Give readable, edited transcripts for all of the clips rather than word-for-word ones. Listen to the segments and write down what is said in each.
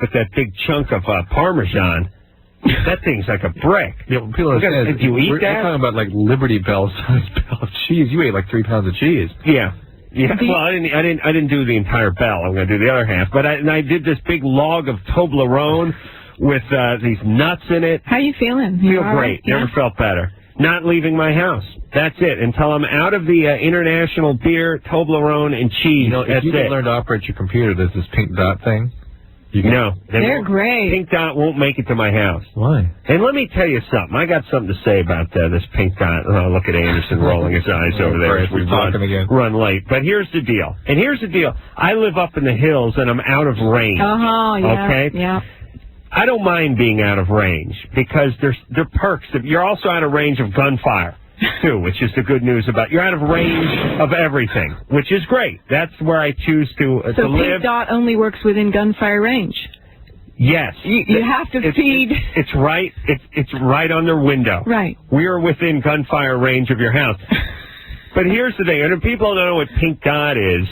with that big chunk of Parmesan. That thing's like a brick. Yeah, people do you eat that? We're talking about like Liberty Bell size bell of cheese. You ate like 3 pounds of cheese. Yeah. Well, I didn't do the entire bell. I'm going to do the other half. But I did this big log of Toblerone with these nuts in it. How you feeling? Feel great. Yeah. Never felt better. Not leaving my house. That's it. Until I'm out of the international beer, Toblerone, and cheese. You know, if you can learn to operate your computer, there's this pink dot thing. No, they're great. Pink dot won't make it to my house. Why? And let me tell you something. I got something to say about this pink dot. Oh, look at Anderson rolling his eyes over there as we run late. But here's the deal. I live up in the hills, and I'm out of range. Yeah. Okay? Yeah. I don't mind being out of range because there are perks. You're also out of range of gunfire, too, which is the good news about you're out of range of everything, which is great. That's where I choose to live. So pink dot only works within gunfire range. Yes. You have to feed. It's right. It's right on their window. Right. We are within gunfire range of your house. But here's the thing, and if people don't know what pink dot is,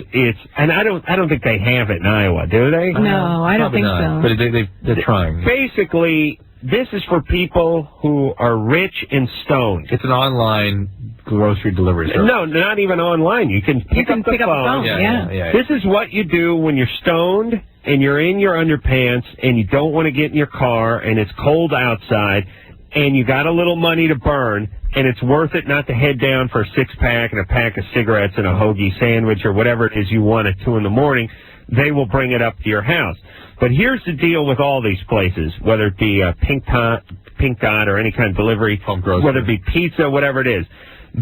and I don't think they have it in Iowa, do they? No, I don't think so. But they're trying. Basically, this is for people who are rich and stoned. It's an online grocery delivery service. No, not even online. You can pick up the phone. Yeah. This is what you do when you're stoned and you're in your underpants and you don't want to get in your car and it's cold outside and you got a little money to burn. And it's worth it not to head down for a 6-pack and a pack of cigarettes and a hoagie sandwich or whatever it is you want at 2 in the morning. They will bring it up to your house. But here's the deal with all these places, whether it be Pink Dot or any kind of delivery, whether it be pizza, whatever it is.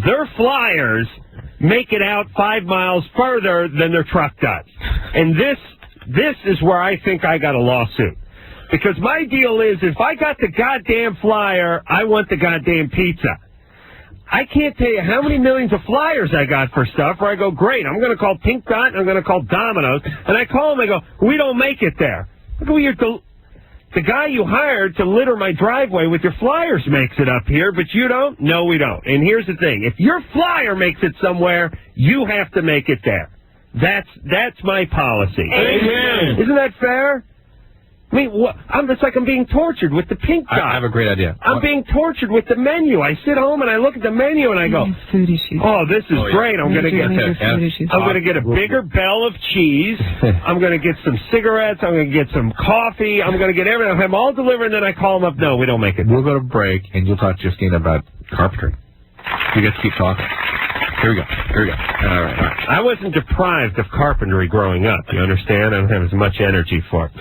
Their flyers make it out 5 miles further than their truck does. And this is where I think I got a lawsuit. Because my deal is if I got the goddamn flyer, I want the goddamn pizza. I can't tell you how many millions of flyers I got for stuff where I go, great, I'm going to call Pink Dot and I'm going to call Domino's. And I call them, I go, we don't make it there. Look, the guy you hired to litter my driveway with your flyers makes it up here, but you don't? No, we don't. And here's the thing. If your flyer makes it somewhere, you have to make it there. That's my policy. Amen. Isn't that fair? I mean, it's like I'm being tortured with the Pink Dot. I have a great idea. I'm being tortured with the menu. I sit home and I look at the menu and I go, food issues. Oh, this is great. I'm going to get a bigger bell of cheese. I'm going to get some cigarettes. I'm going to get some coffee. I'm going to get everything. I'll have them all delivered, and then I call them up. No, we don't make it. We'll go to break, and you'll talk to Justina about carpentry. You get to keep talking. Here we go. All right. I wasn't deprived of carpentry growing up. You understand? I don't have as much energy for it.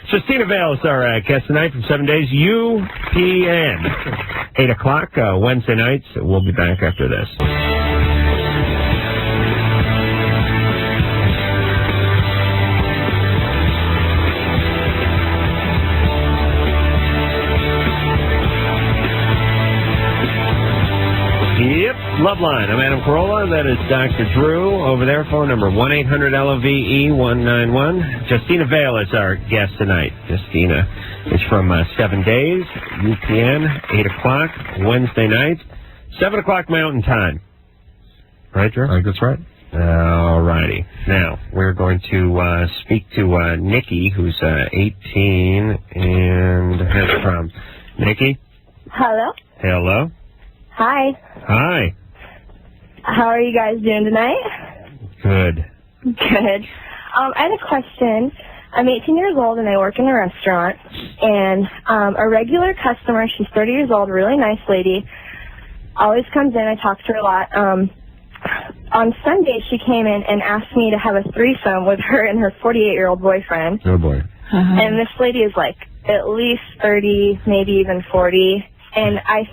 Justina Vail is our guest tonight from 7 Days UPN. 8 o'clock Wednesday nights. We'll be back after this. Yep, Loveline. I'm Adam Carolla. That is Dr. Drew over there. Phone number 1-800-LOVE-191. Justina Vail is our guest tonight. Justina is from 7 Days, UPN, 8 o'clock, Wednesday nights, 7 o'clock Mountain Time. Right, Drew? I think that's right. All righty. Now, we're going to speak to Nikki, who's 18 and has from. Nikki? Hello. Hello. Hi. Hi. How are you guys doing tonight? Good. Good. I had a question. I'm 18 years old and I work in a restaurant. And a regular customer, she's 30 years old, really nice lady, always comes in. I talk to her a lot. On Sunday, she came in and asked me to have a threesome with her and her 48-year-old boyfriend. Oh, boy. And this lady is like at least 30, maybe even 40. And I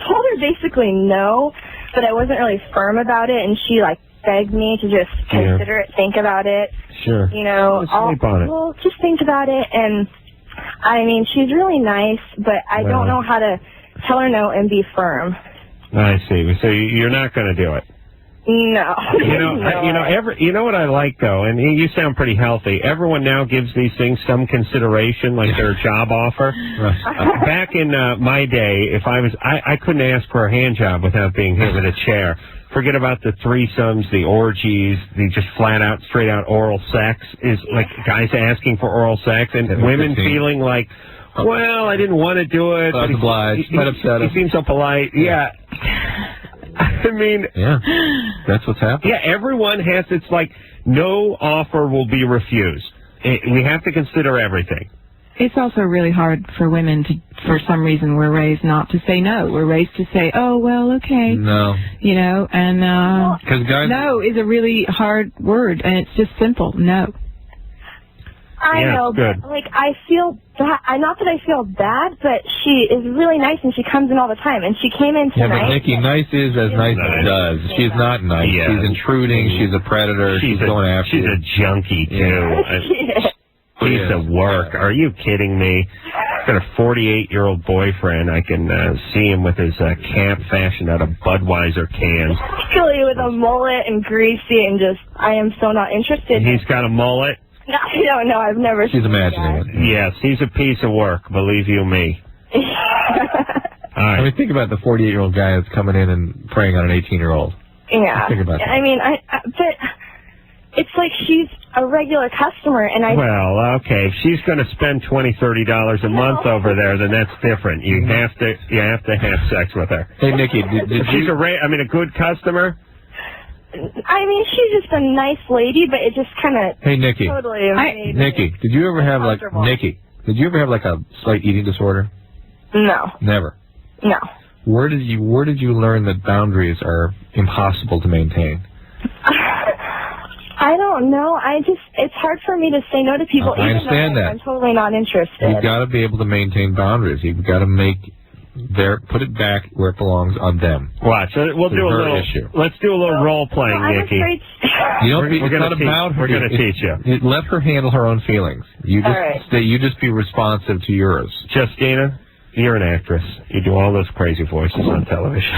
told her basically no, but I wasn't really firm about it, and she begged me to just consider it, think about it. Sure. You know, well, just think about it. And I mean, she's really nice, but I don't know how to tell her no and be firm. I see. So you're not going to do it. No. You know what I like though, and you sound pretty healthy. Everyone now gives these things some consideration, like their job offer. Back in my day, if I couldn't ask for a hand job without being hit with a chair. forget about the threesomes, the orgies, the just flat out, straight out oral sex is like guys asking for oral sex and women feeling like, well, I didn't want to do it. I was obliged. Might upset him. He seems so polite. Yeah. I mean. Yeah. That's what's happening. Yeah, everyone has, it's like no offer will be refused. We have to consider everything. It's also really hard for women to, for some reason, we're raised not to say no. We're raised to say, oh, well, okay. No. You know, and guys, no is a really hard word, and it's just simple, no. I know, but, like, I feel bad. Not that I feel bad, but she is really nice, and she comes in all the time. And she came in tonight. Yeah, but Nikki, nice is as nice as does. She's not nice. Yeah. She's intruding. She's a predator. She's going after you. She's a junkie, too. Piece of work. Are you kidding me? I've got a 48-year-old boyfriend. I can see him with his cap fashioned out of Budweiser cans. Really, with a mullet and greasy, and just, I am so not interested. He's got a mullet? No, I don't know. I've never seen She's imagining it. Yes, he's a piece of work, believe you me. All right. I mean, think about the 48-year-old guy that's coming in and preying on an 18-year-old. Yeah. Think about that. I mean, but it's like she's a regular customer, and Well, okay. If she's going to spend $20-$30 a month over there, then that's different. You have to have sex with her. Hey, Nikki, did she's a good customer? I mean, she's just a nice lady, but it just kind of Nikki. Totally Nikki, did you ever have a slight eating disorder? No. Never. No. Where did you learn that boundaries are impossible to maintain? I don't know. It's hard for me to say no to people. I understand that. I'm totally not interested. You've got to be able to maintain boundaries. You've got to put it back where it belongs on them. Watch. We'll do a little issue. Let's do a little role playing, Nikki. We're going to teach you. Let her handle her own feelings. You just be responsive to yours. Justina, you're an actress. You do all those crazy voices on television.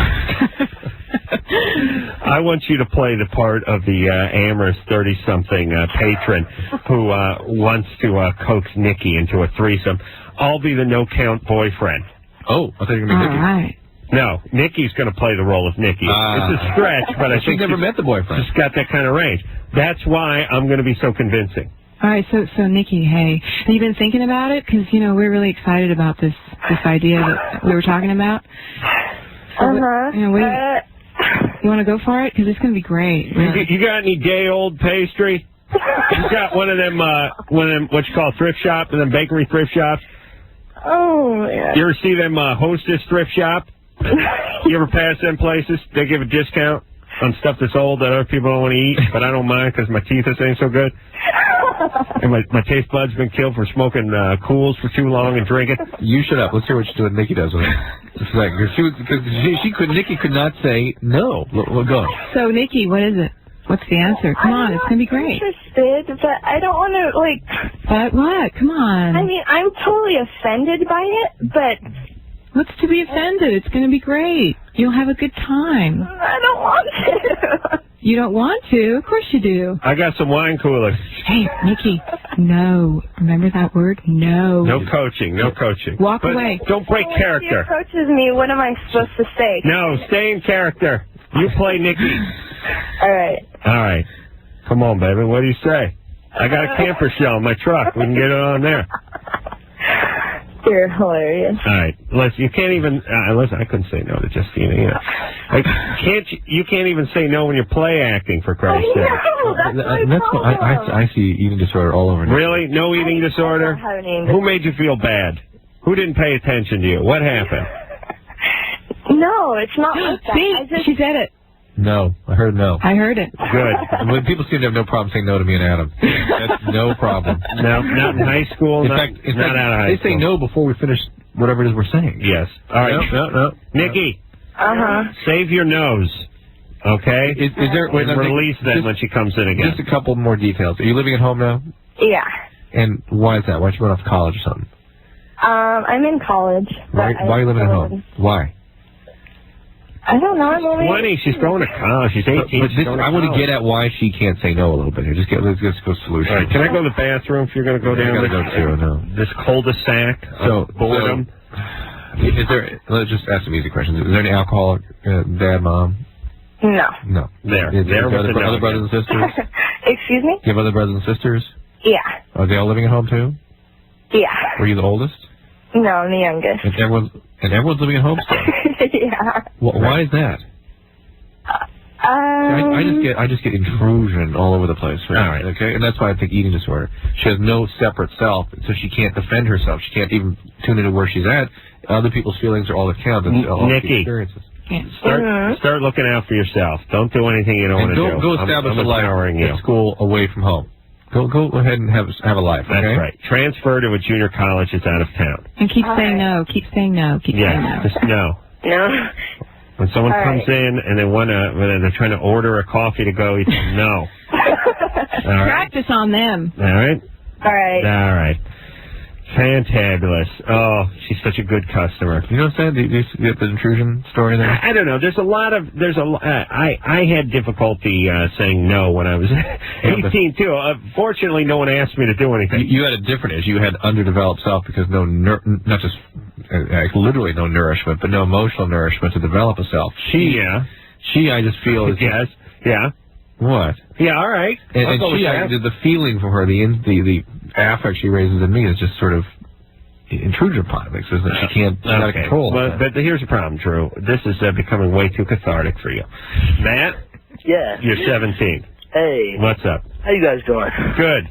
I want you to play the part of the amorous 30-something patron who wants to coax Nikki into a threesome. I'll be the no-count boyfriend. Oh, I thought you were going to be Nikki. Right. No, Nikki's going to play the role of Nikki. It's a stretch, but I think she's never met the boyfriend. She's got that kind of range. That's why I'm going to be so convincing. All right, so Nikki, hey, have you been thinking about it? Because, you know, we're really excited about this idea that we were talking about. So, you want to go for it? Because it's going to be great. Really. You got any day-old pastry? You got one of them, what you call thrift shops, and them bakery thrift shops? Oh, yeah. You ever see them Hostess thrift shop? You ever pass them places? They give a discount on stuff that's old that other people don't want to eat, but I don't mind because my teeth ain't so good. And my taste buds been killed for smoking Cools for too long and drinking. You shut up. Let's hear what Nikki does with it. It's like, Nikki could not say no. We'll go. So, Nikki, what is it? What's the answer? Come on, it's going to be great. I'm interested, but I don't want to, But what? Come on. I mean, I'm totally offended by it, but... What's to be offended? It's going to be great. You'll have a good time. I don't want to. You don't want to? Of course you do. I got some wine coolers. Hey, Nikki, no. Remember that word? No. No coaching. Walk away. Don't break character. If she approaches me, what am I supposed to say? No, stay in character. You play Nikki. All right. Come on, baby. What do you say? I got a camper shell in my truck. We can get it on there. You're hilarious. All right. You can't even... listen, I couldn't say no to Justina. You know. You can't even say no when you're play acting, for Christ's sake. I see eating disorder all over. Really? No eating disorder? Who made you feel bad? Who didn't pay attention to you? What happened? No, it's not like that. See, she said it. No, I heard no. I heard it. Good. When people seem to have no problem saying no to me and Adam. That's no problem. No, not in high school. In fact, not out of high school. They say no before we finish whatever it is we're saying. Yes. All right. No. Nikki. Save your nose. Okay? Is there... Release that when she comes in again. Just a couple more details. Are you living at home now? Yeah. And why is that? Why don't you go off to college or something? I'm in college. Why are you living at home? Why? I don't know. I'm only 20. She's going to college. She's 18. I want to get at why she can't say no a little bit here. Let's go solution. All right. Can I go to the bathroom if you're going to go down this cul-de-sac? Boredom. Let's just ask some easy questions. Is there any alcohol, dad, mom? No. No. There was was other brothers and sisters? Excuse me? You have other brothers and sisters? Yeah. Are they all living at home too? Yeah. Were you the oldest? No, I'm the youngest. And everyone's living at home still? Yeah. Why is that? I just get intrusion all over the place. Right? All right. Okay, and that's why I think eating disorder. She has no separate self, so she can't defend herself. She can't even tune into where she's at. Other people's feelings are all that count. Nikki, start looking out for yourself. Don't do anything you don't want to do. Go establish a life at school away from home. Go ahead and have a life. Okay? That's right. Transfer to a junior college that's out of town. And keep saying no. Keep saying no. Keep saying no. Just no. No. When someone comes in and they're trying to order a coffee to go, you say no. All right? Practice on them. All right? All right. All right. Fantabulous. Oh, she's such a good customer. You know what I'm saying? Do you get the intrusion story there? I don't know. I had difficulty saying no when I was 18 too. Fortunately, no one asked me to do anything. You had a different issue. You had underdeveloped self because not just literally no nourishment, but no emotional nourishment to develop a self. I just feel yes, yeah. What? Yeah, all right. And the feeling for her, the affect she raises in me is just sort of intrusion upon me, so that she can't out of control. But here's the problem, Drew. This is becoming way too cathartic for you. Matt? Yeah. You're 17. Hey. What's up? How you guys doing? Good.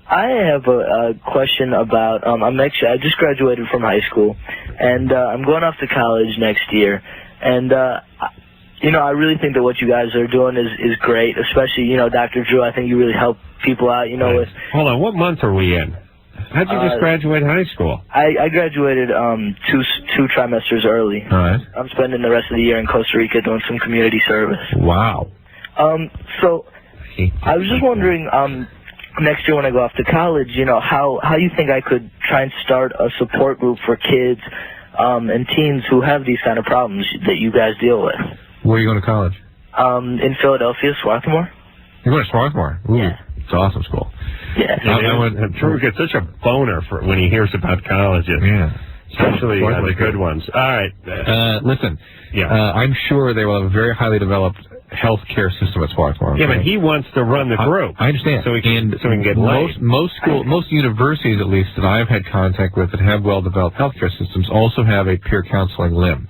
I have a question about, I just graduated from high school, and I'm going off to college next year, and I really think that what you guys are doing is great, especially, Dr. Drew. I think you really help people out, with... Hold on, what month are we in? How'd you just graduate high school? I graduated two trimesters early. All right. I'm spending the rest of the year in Costa Rica doing some community service. Wow. So I was just wondering, next year when I go off to college, how you think I could try and start a support group for kids and teens who have these kind of problems that you guys deal with. Where are you going to college? In Philadelphia, Swarthmore. You're going to Swarthmore? Ooh, yeah. It's awesome school. Yeah. Drew gets such a boner when he hears about colleges. Yeah. Especially the good ones. All right. Listen. Yeah. I'm sure they will have a very highly developed healthcare system at Swarthmore. Yeah, but he wants to run the group. I understand. So we can get most universities, at least that I've had contact with that have well-developed healthcare systems, also have a peer counseling limb.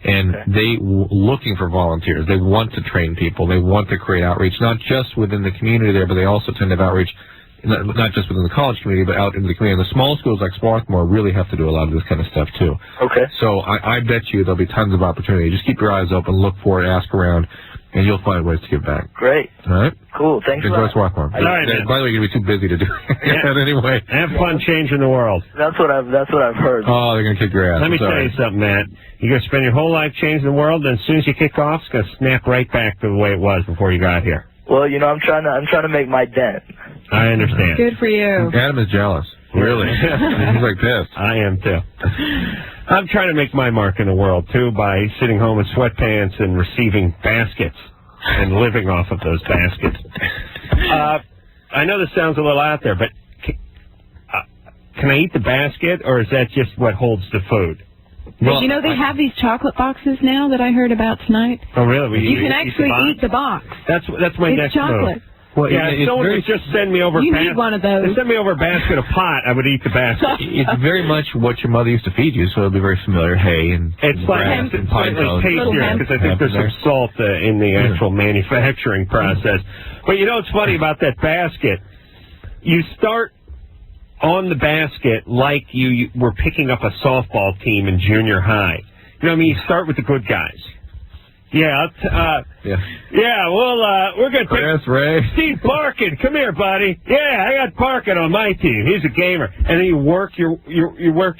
And they looking for volunteers. They want to train people. They want to create outreach, not just within the community there, but they also tend to have outreach not just within the college community, but out into the community. The small schools like Swarthmore really have to do a lot of this kind of stuff, too. Okay. So I bet you there'll be tons of opportunity. Just keep your eyes open, look for it, ask around, and you'll find ways to give back. Great. All right? Cool. Thanks a lot. Enjoy Swarthmore. All right, by the way, you're going to be too busy to do that anyway. Have fun changing the world. That's what I've heard. Oh, they're going to kick your ass. Let me tell you something, Matt. You're going to spend your whole life changing the world, and as soon as you kick off, it's going to snap right back to the way it was before you got here. Well, I'm trying to make my dent. I understand. Good for you. Adam is jealous. Really? He's like pissed. I am, too. I'm trying to make my mark in the world, too, by sitting home in sweatpants and receiving baskets and living off of those baskets. I know this sounds a little out there, but can I eat the basket, or is that just what holds the food? Well, they have these chocolate boxes now that I heard about tonight. Oh, really? You can actually eat the box. That's my next chocolate. move. Well, yeah, if someone would just send me over you need one of those. Send me over a basket of pot, I would eat the basket. It's very much what your mother used to feed you, so it'll be very familiar. Hay and grass and pine cones. It's tastier because I think there's some salt in the actual manufacturing process. But what's funny about that basket? You start on the basket like you were picking up a softball team in junior high. You know what I mean? You start with the good guys. Yeah, we're going to take Ray. Steve Barkin. Come here, buddy. Yeah, I got Barkin on my team. He's a gamer. And then you work your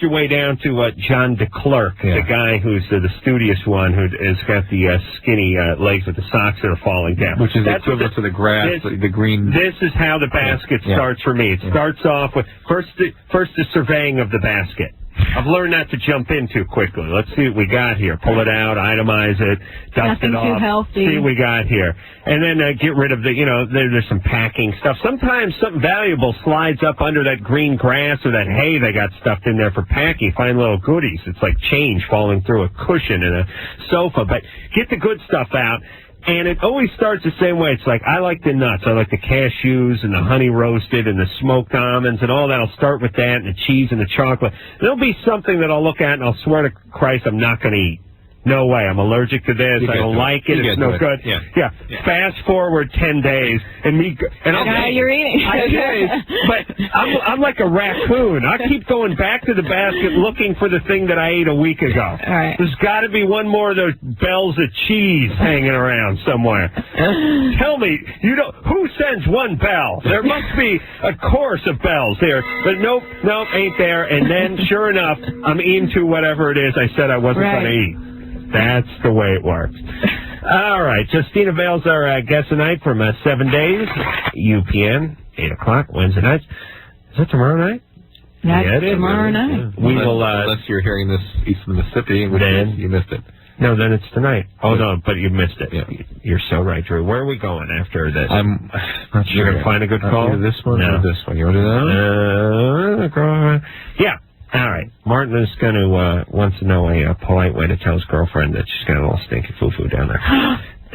way down to John DeClerc, the guy who's the studious one who has got the skinny legs with the socks that are falling down. Which is equivalent to the grass, the green. This is how the basket starts for me. It starts off with first the surveying of the basket. I've learned not to jump in too quickly. Let's see what we got here. Pull it out, itemize it, dust Nothing it off. too healthy. See what we got here. And then get rid of the, there's some packing stuff. Sometimes something valuable slides up under that green grass or that hay they got stuffed in there for packing. Find little goodies. It's like change falling through a cushion in a sofa. But get the good stuff out. And it always starts the same way. It's like, I like the nuts. I like the cashews and the honey roasted and the smoked almonds and all that. I'll start with that and the cheese and the chocolate. There'll be something that I'll look at and I'll swear to Christ I'm not going to eat. No way. I'm allergic to this. I don't like it. It's no good. Yeah. Fast forward 10 days and you're eating. But I'm like a raccoon. I keep going back to the basket looking for the thing that I ate a week ago. All right. There's got to be one more of those bells of cheese hanging around somewhere. Tell me, who sends one bell? There must be a course of bells there. But nope, ain't there. And then, sure enough, I'm into whatever it is I said I wasn't going to eat. That's the way it works. All right. Justina Vail's our guest tonight from 7 days, UPN, 8 o'clock, Wednesday nights. Is that tomorrow night? That's it is. Tomorrow night. We will, unless you're hearing this east of the Mississippi, then you missed it. No, then it's tonight. Oh, no, but you missed it. Yeah. You're so right, Drew. Where are we going after this? I'm not sure. You're going to find a good call? Either this one or this one. You want to do that? Yeah. All right. Martin is going to wants to know a polite way to tell his girlfriend that she's got a little stinky foo-foo down there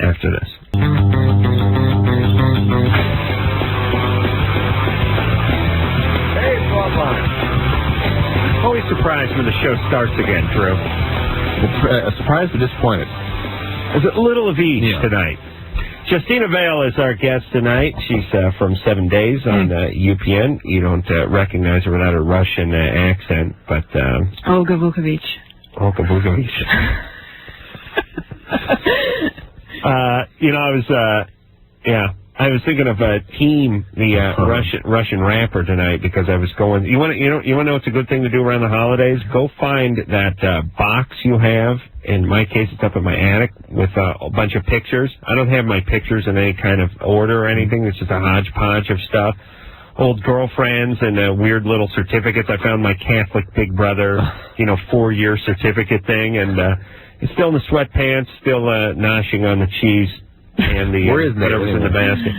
after this. Hey, it's Loveline. Always surprised when the show starts again, Drew. Surprised or disappointed? There's a little of each tonight. Justina Vail is our guest tonight. She's from 7 Days on UPN. You don't recognize her without a Russian accent, but... Olga Vukovic. Olga Vukovic. I was thinking of Team, the Russian rapper tonight, because I was going... You want to know what's a good thing to do around the holidays? Go find that box you have. In my case, it's up in my attic with a bunch of pictures. I don't have my pictures in any kind of order or anything. It's just a hodgepodge of stuff. Old girlfriends and weird little certificates. I found my Catholic big brother, 4-year certificate thing, and it's still in the sweatpants, still noshing on the cheese and the where is Nate? whatever's in the basket.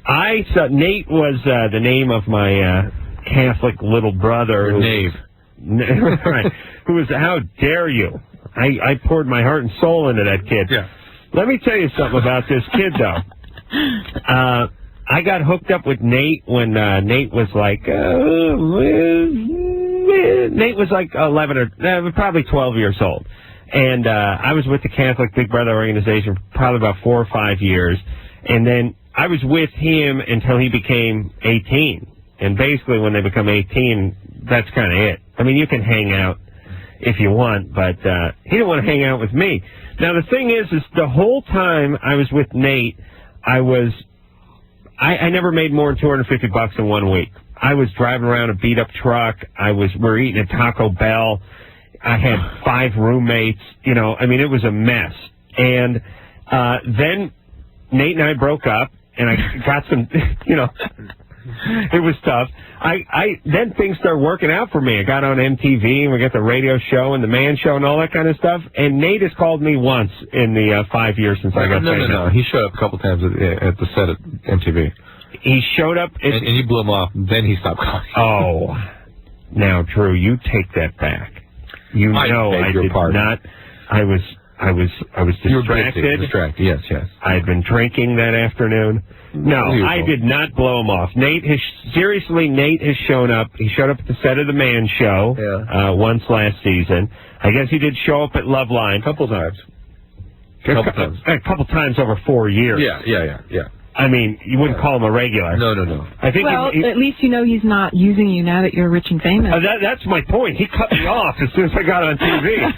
I saw Nate was the name of my Catholic little brother. Nave. Right. Who was? How dare you? I poured my heart and soul into that kid. Yeah. Let me tell you something about this kid, though. I got hooked up with Nate when Nate was like 11 or probably 12 years old. And I was with the Catholic Big Brother organization for probably about 4 or 5 years. And then I was with him until he became 18. And basically when they become 18, that's kind of it. I mean, you can hang out if you want, but he didn't want to hang out with me. Now, the thing is the whole time I was with Nate, I never made more than $250 in 1 week. I was driving around a beat-up truck. We're eating at Taco Bell. I had 5 roommates. It was a mess. And then Nate and I broke up, and I got some, it was tough. Then things started working out for me. I got on MTV, and we got the radio show and the man show and all that kind of stuff. And Nate has called me once in the 5 years since I got famous. No. He showed up a couple times at the set at MTV. He showed up. And you blew him off. Then he stopped calling. Oh. Now, Drew, you take that back. I did not. I was distracted. You were distracted. Yes. I had been drinking that afternoon. No, I did not blow him off. Nate has shown up. He showed up at the set of the Man Show once last season. I guess he did show up at Loveline. A couple times over 4 years. Yeah. I mean, you wouldn't call him a regular. No. I think at least he's not using you now that you're rich and famous. That's my point. He cut me off as soon as I got on TV,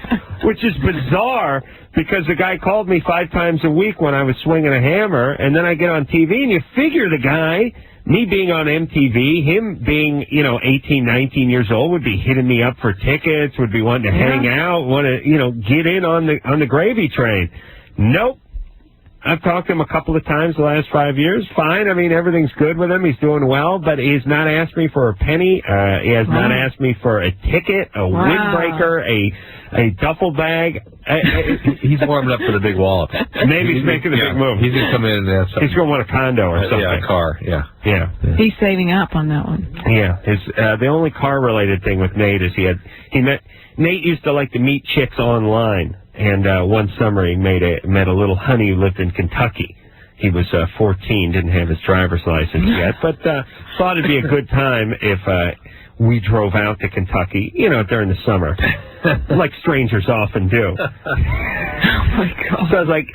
which is bizarre because the guy called me 5 times a week when I was swinging a hammer, and then I get on TV, and you figure the guy, me being on MTV, him being, 18, 19 years old, would be hitting me up for tickets, would be wanting to hang out, want to, get in on the gravy train. Nope. I've talked to him a couple of times the last 5 years. Fine. I mean, everything's good with him. He's doing well, but he's not asked me for a penny. He has not asked me for a ticket, a windbreaker, a duffel bag. He's warming up for the big wallop. Maybe he's making a big move. He's going to come in and ask something. He's going to want a condo or something. Yeah, a car. Yeah. He's saving up on that one. Yeah. The only car-related thing with Nate is Nate used to like to meet chicks online, and one summer he met a little honey who lived in Kentucky. He was 14, didn't have his driver's license yet, but thought it'd be a good time if we drove out to Kentucky, during the summer, like strangers often do. Oh, my God. So I was like,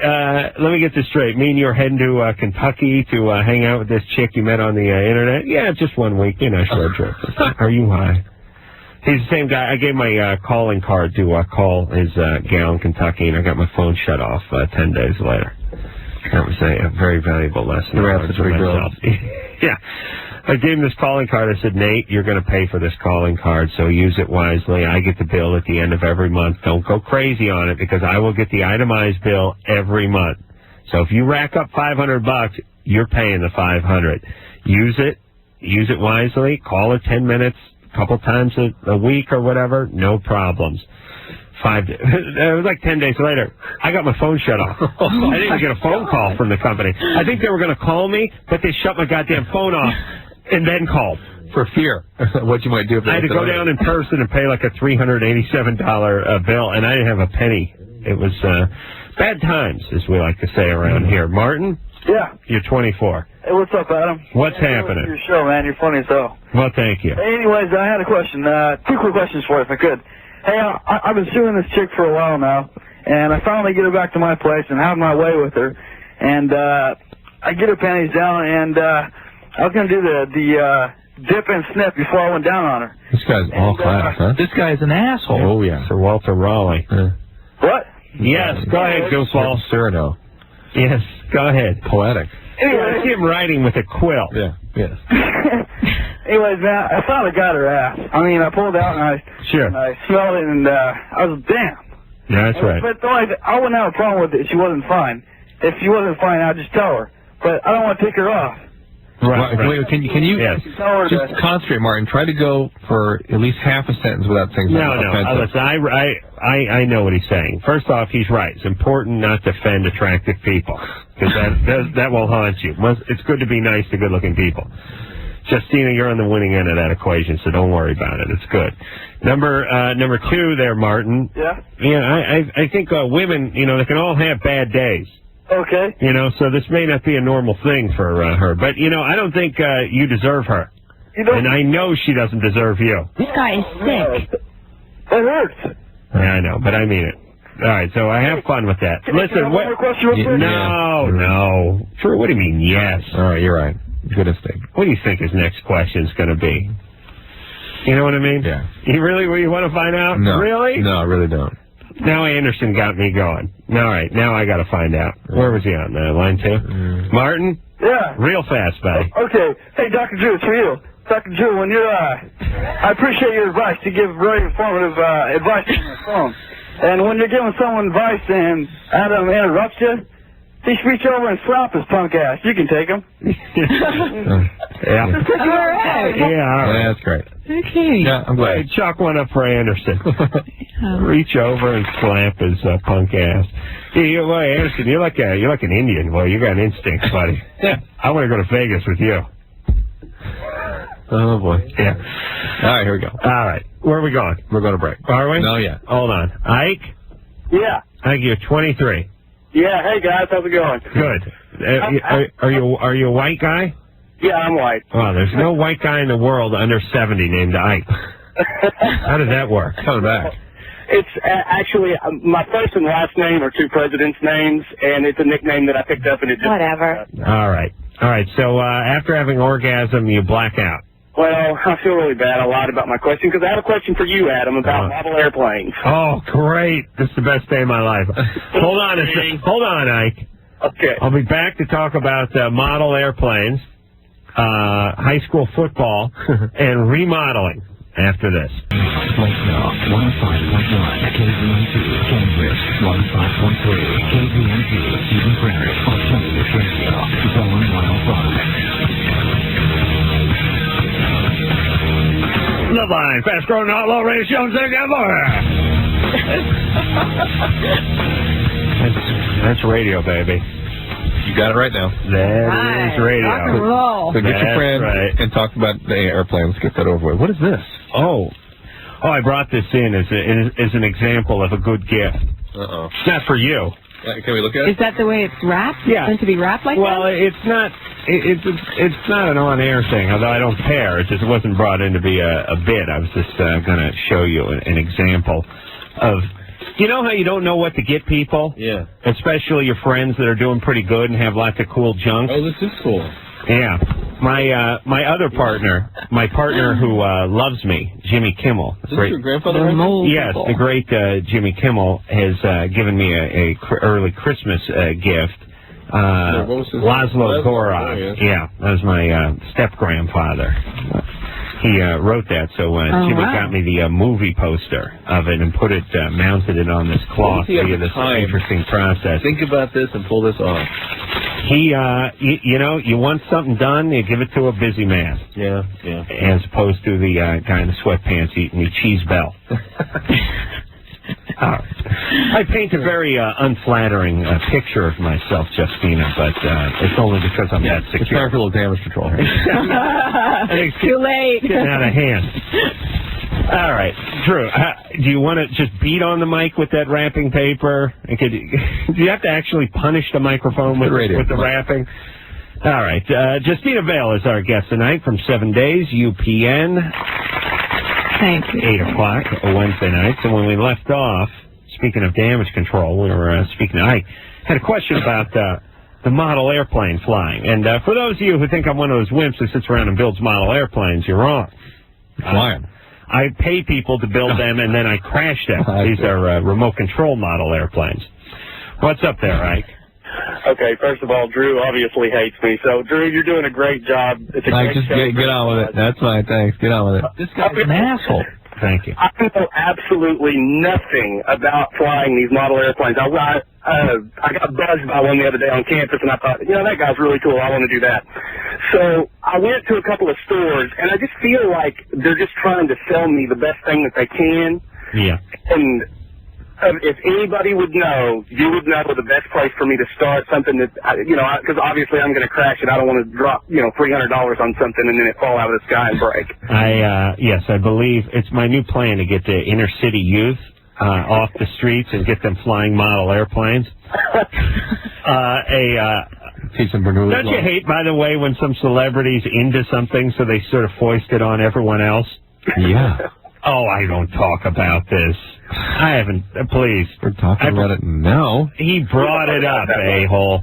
let me get this straight. Me and you are heading to Kentucky to hang out with this chick you met on the internet? Yeah, just 1 week, short trip. Are you high? He's the same guy. I gave my calling card to call his gal in Kentucky, and I got my phone shut off 10 days later. That was a very valuable lesson. For myself. Yeah. I gave him this calling card. I said, Nate, you're going to pay for this calling card, so use it wisely. I get the bill at the end of every month. Don't go crazy on it, because I will get the itemized bill every month. So if you rack up $500, you're paying the $500. Use it wisely. Call it 10 minutes, a couple times a week or whatever. No problems. It was like 10 days later, I got my phone shut off. I didn't even get a phone call from the company. I think they were going to call me, but they shut my goddamn phone off and then called. For fear. What you might do if they I had to go down in person and pay like a $387 bill, and I didn't have a penny. It was bad times, as we like to say around here. Martin? Yeah. You're 24. Hey, what's up, Adam? What's happening? Your show, man. You're funny as hell. Well, thank you. Anyways, I had a question. 2 quick questions for you, if I could. Hey, I've been suing this chick for a while now, and I finally get her back to my place and have my way with her. And I get her panties down, and I was going to do the dip and snip before I went down on her. This guy's all class, huh? This guy's an asshole. Oh, yeah. Sir Walter Raleigh. What? Yes, go ahead, Goofball. Cyrano. Yes, go ahead. Poetic. Anyway, I see him writing with a quill. Yeah, yes. Anyways, man, I finally got her ass. I mean, I pulled out and I smelled it, and I was damn. Yeah, that's right. But I wouldn't have a problem with it if she wasn't fine. If she wasn't fine, I'd just tell her. But I don't want to take her off. Right. Wait, can you yes. just concentrate, Martin? Try to go for at least half a sentence without saying something offensive. Listen, I know what he's saying. First off, he's right. It's important not to offend attractive people, because that will haunt you. It's good to be nice to good-looking people. Justina, you're on the winning end of that equation, so don't worry about it. It's good. Number 2 there, Martin. Yeah? Yeah, I think women, they can all have bad days. Okay. So this may not be a normal thing for her. But, I don't think you deserve her. And I know she doesn't deserve you. This guy is sick. It hurts. Yeah, I know, but I mean it. All right, so I have fun with that. Listen, one more question real quick? No. True, what do you mean, yes? All right, you're right. Good instinct. What do you think his next question's going to be? You know what I mean? Yeah. You want to find out? No. Really? No, I really don't. Now Anderson got me going. All right, now I got to find out. Where was he on? Line 2? Martin? Yeah. Real fast, buddy. Okay. Hey, Dr. Drew, it's for you. Dr. Drew, when you're, I appreciate your advice. You give very informative advice on the phone. And when you're giving someone advice and Adam interrupts you, just reach over and slap his punk ass. You can take him. Yeah. All right. Yeah, all right. Yeah, that's great. Okay. Yeah, I'm glad. Hey, chalk one up for Anderson. Reach over and slap his punk ass. Yeah, well, Anderson, you're like an Indian. Well, you got instincts, buddy. Yeah. I want to go to Vegas with you. Oh, boy. Yeah. All right, here we go. All right. Where are we going? We're going to break. Are we? No, yeah. Hold on. Ike? Yeah. Ike, you're 23. Yeah. Hey, guys. How's it going? Good. Are you a white guy? Yeah, I'm white. Well, there's no white guy in the world under 70 named Ike. How does that work? Coming back. It's actually my first and last name are 2 presidents' names, and it's a nickname that I picked up, and it just... Whatever. All right. So after having orgasm, you black out. Well, I feel really bad. I lied about my question, because I have a question for you, Adam, about model airplanes. Oh, great. This is the best day of my life. Hold on, Ike. Okay. I'll be back to talk about model airplanes, high school football, and remodeling. after this. Lakeville, 105.1, KVNT, Cambridge, 105.3, KVNT, Eden Prairie, Alternative Radio, Zone 105. Loveline, fast-growing outlaw radio show in Singapore. That's radio, baby. You got it right now. That is radio. Rock and roll. So get your friend right. and talk about the airplanes. Get that over with. What is this? Oh, I brought this in as an example of a good gift. Uh-oh. It's not for you. Can we look at it? Is that the way it's wrapped? Yeah. It's meant to be wrapped like Well, that? it's not. It's not an on-air thing. Although I don't care. It just wasn't brought in to be a bit. I was just going to show you an example of. You know how you don't know what to get people? Yeah. Especially your friends that are doing pretty good and have lots of cool junk. Oh, this is cool. Yeah. My other partner, who loves me, Jimmy Kimmel. Is this your grandfather? Yes, the great Jimmy Kimmel has given me a early Christmas gift. What was his Laszlo name? Gorok. Oh, yes. Yeah, that was my step-grandfather. He wrote that, so Jimmy got me the movie poster of it and mounted it on this cloth via this interesting process. Think about this and pull this off. He, you want something done, you give it to a busy man. Yeah. As opposed to the guy in the sweatpants eating the cheese bell. I paint a very unflattering picture of myself, Justina, but it's only because I'm that secure. It's time for a little damage control here. It's too late. Getting out of hand. All right, Drew, do you want to just beat on the mic with that wrapping paper? Do you have to actually punish the microphone with the wrapping? All right, Justina Vail is our guest tonight from 7 Days, UPN. Thank you. 8 o'clock Wednesday nights. And when we left off, speaking of damage control, we were I had a question about the model airplane flying. And for those of you who think I'm one of those wimps who sits around and builds model airplanes, you're wrong. Flying. I pay people to build them, and then I crash them. These are remote control model airplanes. What's up there, Ike? Okay, first of all, Drew obviously hates me. So, Drew, you're doing a great job. It's a great just show. Get on with it. That's fine, thanks. Get on with it. This guy's an asshole. Thank you. I know absolutely nothing about flying these model airplanes. I got buzzed by one the other day on campus, and I thought, that guy's really cool. I want to do that. So I went to a couple of stores, and I just feel like they're just trying to sell me the best thing that they can. Yeah. And if anybody would know, you would know the best place for me to start something that, because obviously I'm going to crash it. I don't want to drop, $300 on something and then it fall out of the sky and break. Yes, I believe it's my new plan to get the inner city youth off the streets and get them flying model airplanes. Teach them Bernoulli. Don't you hate, by the way, when some celebrity's into something so they sort of foist it on everyone else? Yeah. Oh, I don't talk about this. I haven't. Please. We're talking about it now. He brought it up, a-hole.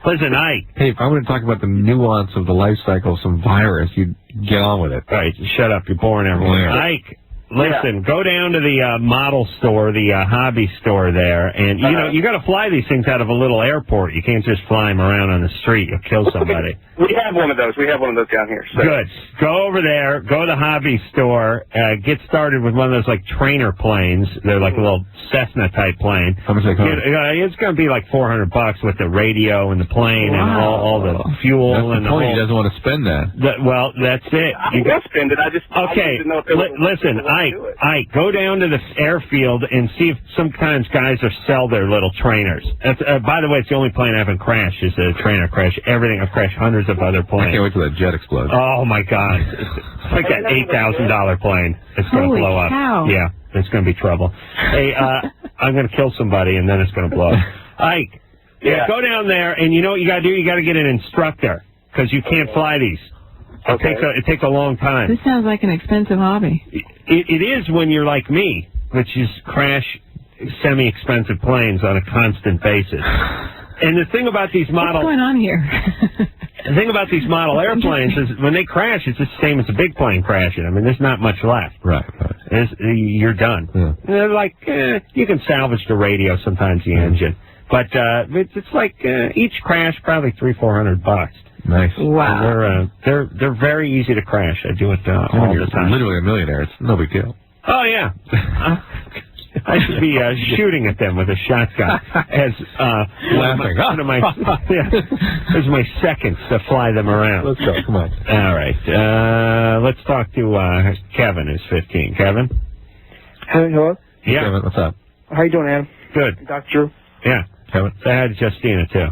Listen, Ike. Hey, if I want to talk about the nuance of the life cycle of some virus, you'd get on with it. All right, shut up. You're boring everyone. Yeah. Ike, listen, go down to the model store, the hobby store there, and, you got to fly these things out of a little airport. You can't just fly them around on the street. You'll kill somebody. We have one of those. We have one of those down here. So. Good. Go over there. Go to the hobby store. Get started with one of those, trainer planes. They're like a little Cessna-type plane. How much they cost? It's going to be like $400 with the radio and the plane and all the fuel. That's and the point. He doesn't want to spend that. Well, that's it. You got to spend it. Okay. Listen, Ike, go down to the airfield and see if sometimes guys sell their little trainers. By the way, it's the only plane I haven't crashed is a trainer crash. Everything I've crashed hundreds of other planes. I can't wait till that jet explodes. Oh my God! It's like that $8,000 plane. It's going to blow cow. up. Yeah, it's going to be trouble. Hey, I'm going to kill somebody and then it's going to blow up. Ike, go down there and you know what you got to do? You got to get an instructor because you can't fly these. It takes a long time. This sounds like an expensive hobby. It is when you're like me, which is crash semi-expensive planes on a constant basis. And the thing about these model... What's going on here? The thing about these model airplanes is when they crash, it's the same as a big plane crashing. I mean, there's not much left. Right. You're done. Yeah. They're like, you can salvage the radio, sometimes the engine. But it's like each crash probably $300-400. Nice. Wow. They're very easy to crash. I do it all the time. Literally a millionaire. It's no big deal. Oh yeah. I should be shooting at them with a shotgun as laughing. As my seconds to fly them around. Let's go. Come on. All right. Let's talk to Kevin, who's 15. Kevin. Hello. Yeah. Kevin, what's up? How you doing, Adam? Good. Dr. Drew. Yeah. Kevin. Say hi to Justina too.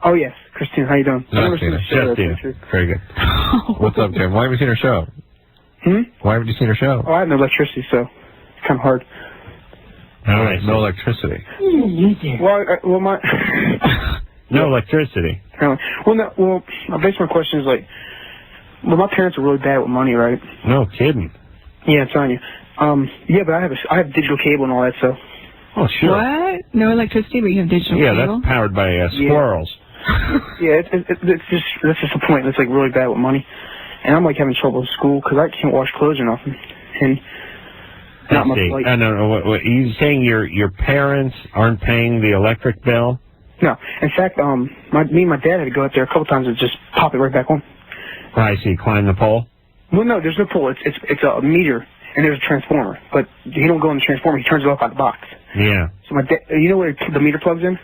Oh yes, Christine. How you doing? Justina. Very good. What's up, Kevin? Why haven't you seen her show? Why haven't you seen her show? Oh, I have no electricity, so it's kind of hard. All right. No electricity. Well, my no electricity. Well, basically my question is like, well, my parents are really bad with money, right? No kidding. Yeah, I'm telling you. Yeah, but I have digital cable and all that, so. Oh, sure. What? No electricity, but you have digital cable? Yeah, that's powered by squirrels. Yeah, that's just the point. It's like really bad with money, and I'm like having trouble with school because I can't wash clothes or nothing, and. I don't know. What you saying? Your parents aren't paying the electric bill? No. In fact, me and my dad had to go out there a couple times and just pop it right back on. Right. So you climb the pole? Well, no. There's no pole. It's a meter and there's a transformer, but he don't go in the transformer. He turns it off out the box. Yeah. So my dad, you know where the meter plugs in?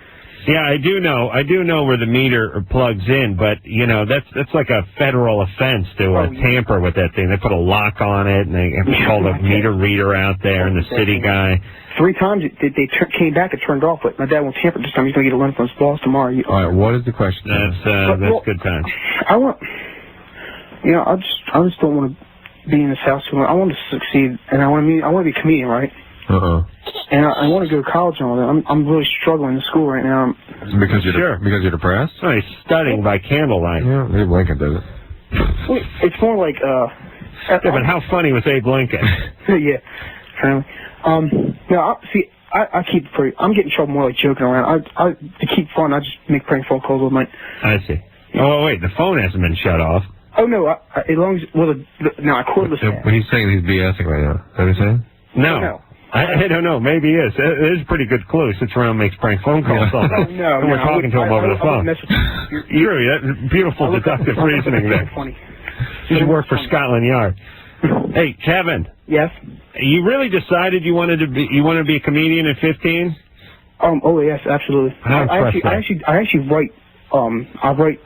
Yeah, I do know. I do know where the meter plugs in, but you know that's like a federal offense to tamper with that thing. They put a lock on it, and they have to call the meter reader out there and the city guy. 3 times they came back and turned it off, but my dad won't tamper this time. He's gonna get a letter from his boss tomorrow. All right, what is the question? That's good time. I want, I just don't want to be in this house too long. I want to succeed, and I want to be a comedian, right? And I want to go to college and all that. I'm really struggling in school right now. Because you're depressed? Oh, he's studying by candlelight. Yeah, Abe Lincoln does it. Well, it's more like yeah, but how funny was Abe Lincoln? Yeah, apparently. I'm getting in trouble more like joking around. To keep fun, I just make prank phone calls with my. I see. Oh wait, the phone hasn't been shut off. Oh no, as long as I cordless. He's saying he's BSing right now. Is that what he's saying? No. I don't know. Maybe he is. It is a pretty good clue. Sits around and makes prank phone calls all day. No, and we're talking to him over the phone. True. Beautiful deductive reasoning there. Funny. You should work for Scotland Yard. Hey, Kevin. Yes. You really decided you wanted to be a comedian at 15? Oh yes, absolutely. I actually write. I write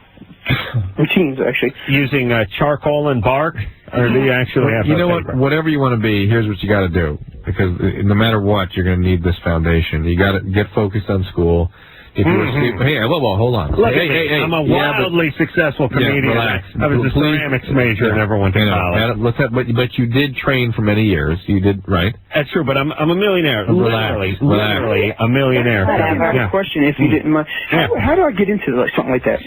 routines actually. Using charcoal and bark, or do you actually have? You know what? Whatever you want to be, here's what you got to do. Because no matter what, you're going to need this foundation. You got to get focused on school. If hey, well, hold on. Hey, I'm a wildly successful comedian. Relax. I was a ceramics major and never went to college. But you did train for many years. You did, right? That's true, but I'm a millionaire. Literally a millionaire. I have a question, if you didn't mind. How do I get into something like that?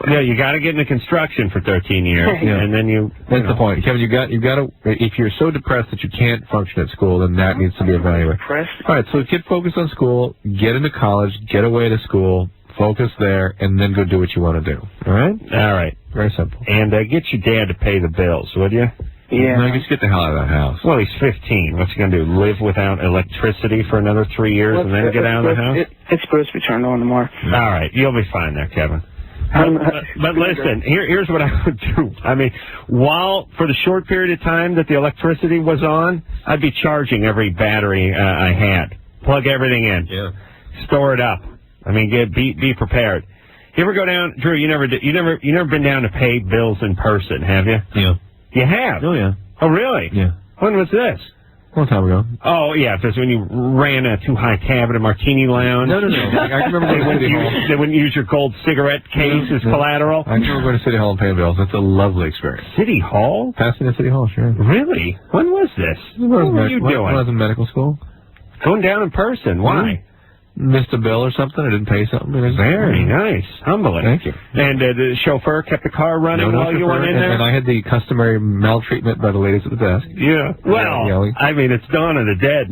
Yeah, you got to get into construction for 13 years, and then That's the point, Kevin. You got to. If you're so depressed that you can't function at school, then that needs to be evaluated. All right, so get focused on school. Get into college. Get away to school. Focus there, and then go do what you want to do. All right. All right. Very simple. And get your dad to pay the bills, would you? Yeah. No, just get the hell out of that house. Well, he's 15. What's he going to do? Live without electricity for another 3 years and then get out of the house? It's supposed to be turned on tomorrow. All right. You'll be fine there, Kevin. But listen, here's what I would do. I mean, while for the short period of time that the electricity was on, I'd be charging every battery I had. Plug everything in. Yeah. Store it up. I mean, be prepared. You ever go down, Drew? You never been down to pay bills in person, have you? Yeah. You have? Oh yeah. Oh really? Yeah. When was this? A long time ago. Oh yeah, that's when you ran a too high tab at a martini lounge. No. I remember going to City Hall. They wouldn't use your gold cigarette case as collateral. I remember going to City Hall and paying bills. That's a lovely experience. City Hall? Pasadena City Hall, sure. Really? When was this? What were you doing? When I was in medical school. Going down in person. Why? Missed a bill or something. I didn't pay something. Very nice. Humbling. Thank you. And the chauffeur kept the car running while you went in there? And I had the customary maltreatment by the ladies at the desk. Yeah. Well, I mean, it's Dawn of the Dead.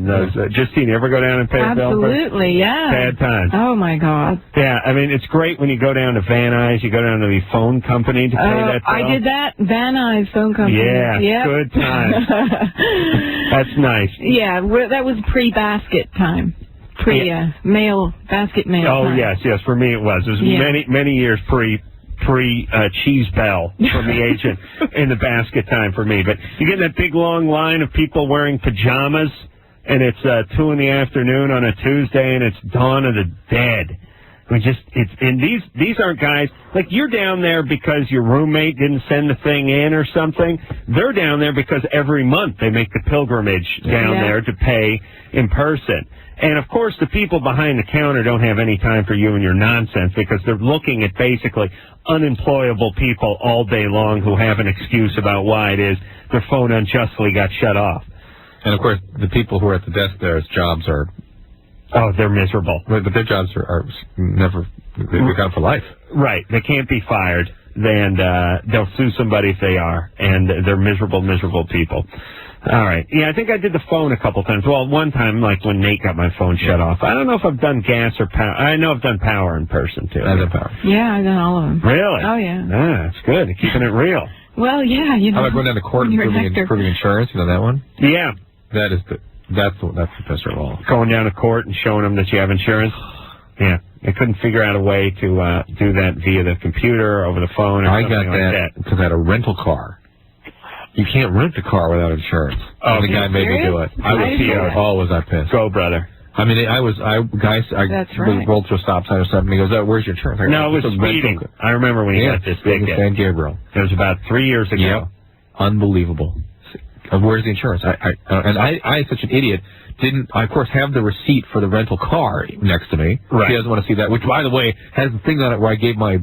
Justine, you ever go down and pay a bill? Absolutely, yeah. Bad times. Oh, my God. Yeah, I mean, it's great when you go down to Van Nuys, you go down to the phone company to pay that bill. I did that. Van Nuys phone company. Yeah, yep. Good times. That's nice. Yeah, that was pre-basket time. Pre-mail, basket mail. Oh, time. yes. For me it was. It was many years pre-cheese bell from the agent in the basket time for me. But you get that big long line of people wearing pajamas, and it's 2 in the afternoon on a Tuesday, and it's dawn of the dead. These aren't guys, like you're down there because your roommate didn't send the thing in or something. They're down there because every month they make the pilgrimage down there to pay in person. And, of course, the people behind the counter don't have any time for you and your nonsense because they're looking at basically unemployable people all day long who have an excuse about why it is their phone unjustly got shut off. And, of course, the people who are at the desk there's jobs are... Oh, they're miserable. But their jobs are never... They're gone for life. Right. They can't be fired. And they'll sue somebody if they are. And they're miserable, miserable people. All right. Yeah, I think I did the phone a couple times. Well, one time, like when Nate got my phone shut off. I don't know if I've done gas or power. I know I've done power in person, too. I've done power. Yeah, I've done all of them. Really? Oh, yeah. Ah, that's good. Keeping it real. Well, yeah, you know. How about going down to court and proving insurance? You know that one? Yeah. That's the best of all. Going down to court and showing them that you have insurance? Yeah. I couldn't figure out a way to do that via the computer or over the phone or something like that. I got that because I had a rental car. You can't rent a car without insurance. Oh, and the guy made me do it. I was PO'd. Oh, was I pissed. Go, brother. I mean, I rolled through a stop sign or something. He goes, "Oh, where's your insurance?" No, it was speeding. I remember when he got this ticket. San Gabriel. It was about 3 years ago. Yep. Unbelievable. Where's the insurance? I such an idiot, I, of course, have the receipt for the rental car next to me. Right. He doesn't want to see that, which, by the way, has the thing on it where I gave my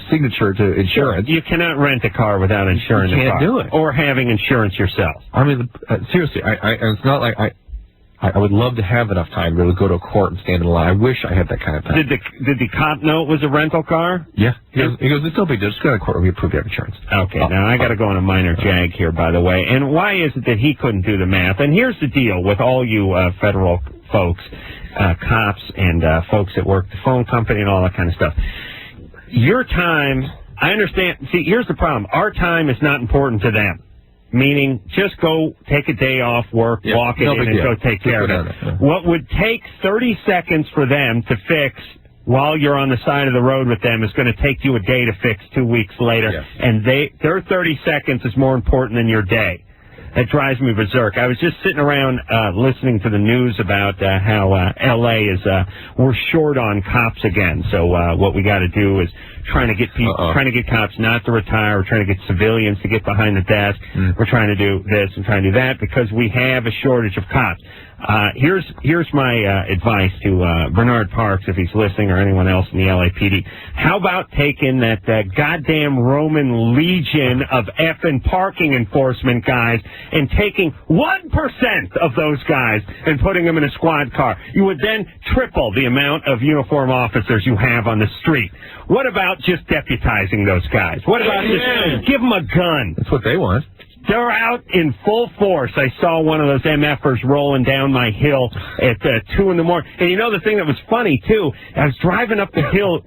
signature to insurance. You cannot rent a car without insurance. You can't do it. Or having insurance yourself. I mean, seriously, it's not like I would love to have enough time to really go to a court and stand in line. I wish I had that kind of time. Did the cop know it was a rental car? Yeah. He goes, it's no big deal. Just go to court and we approve your insurance. Okay, now I got to go on a minor jag here, by the way. And why is it that he couldn't do the math? And here's the deal with all you federal folks, cops and folks that work the phone company and all that kind of stuff. Your time, I understand. See, here's the problem. Our time is not important to them. Meaning, just go take a day off work, walk it in, and go take care of it. Yeah. What would take 30 seconds for them to fix while you're on the side of the road with them is going to take you a day to fix 2 weeks later. Yes. And their 30 seconds is more important than your day. That drives me berserk. I was just sitting around listening to the news about how L.A. is we're short on cops again. So what we got to do is trying to get cops not to retire. We're trying to get civilians to get behind the desk. We're trying to do this and trying to do that because we have a shortage of cops. Here's my advice to Bernard Parks, if he's listening, or anyone else in the LAPD. How about taking that goddamn Roman legion of effing parking enforcement guys and taking 1% of those guys and putting them in a squad car? You would then triple the amount of uniform officers you have on the street. What about just deputizing those guys? What about just give them a gun? That's what they want. They're out in full force. I saw one of those MFers rolling down my hill at 2 in the morning. And you know the thing that was funny, too? I was driving up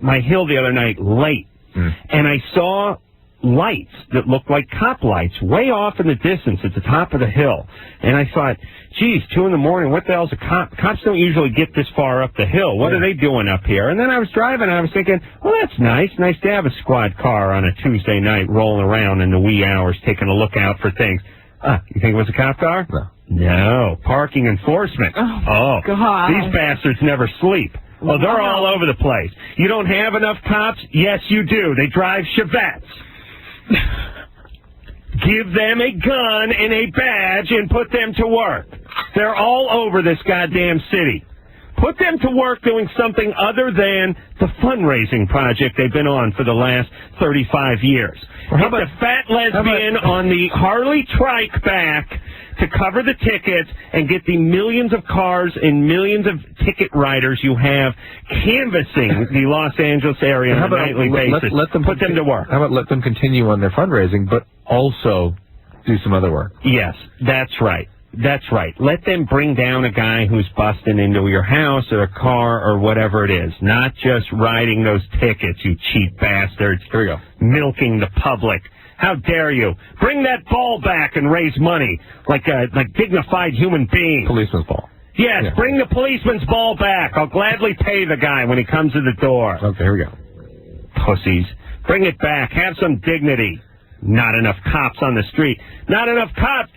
my hill the other night late, and I saw lights that looked like cop lights way off in the distance at the top of the hill. And I thought, geez, 2 in the morning, what the hell's a cop? Cops don't usually get this far up the hill. What are they doing up here? And then I was driving, and I was thinking, well, that's nice. Nice to have a squad car on a Tuesday night rolling around in the wee hours taking a look out for things. You think it was a cop car? No. Parking enforcement. Oh, God. These bastards never sleep. Well, they're all over the place. You don't have enough cops? Yes, you do. They drive Chevettes. Give them a gun and a badge and put them to work. They're all over this goddamn city. Put them to work doing something other than the fundraising project they've been on for the last 35 years. Get the fat lesbian on the Harley trike back to cover the tickets and get the millions of cars and millions of ticket riders you have canvassing the Los Angeles area on a nightly basis. Put them to work. How about let them continue on their fundraising, but also do some other work? Yes, that's right. That's right. Let them bring down a guy who's busting into your house or a car or whatever it is. Not just writing those tickets, you cheap bastards. Here we go. Milking the public. How dare you? Bring that ball back and raise money like dignified human beings. Policeman's ball. Yes, Yeah. bring the policeman's ball back. I'll gladly pay the guy when he comes to the door. Okay, here we go. Pussies. Bring it back. Have some dignity. Not enough cops on the street. Not enough cops.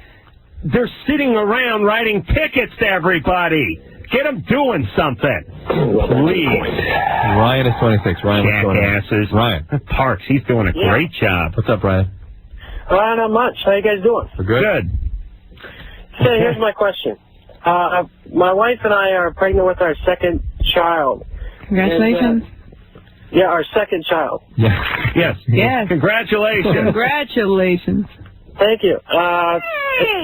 They're sitting around writing tickets to everybody. Get them doing something. Please. Ryan is 26. Ryan, what's going on? Jackasses. Ryan. Parks, he's doing a great job. What's up, Ryan? Not much. How you guys doing? We're good. Good. So here's my question. My wife and I are pregnant with our second child. Congratulations. And, yeah, our second child. Yeah. Yes. Yes. Congratulations. Congratulations. Thank you.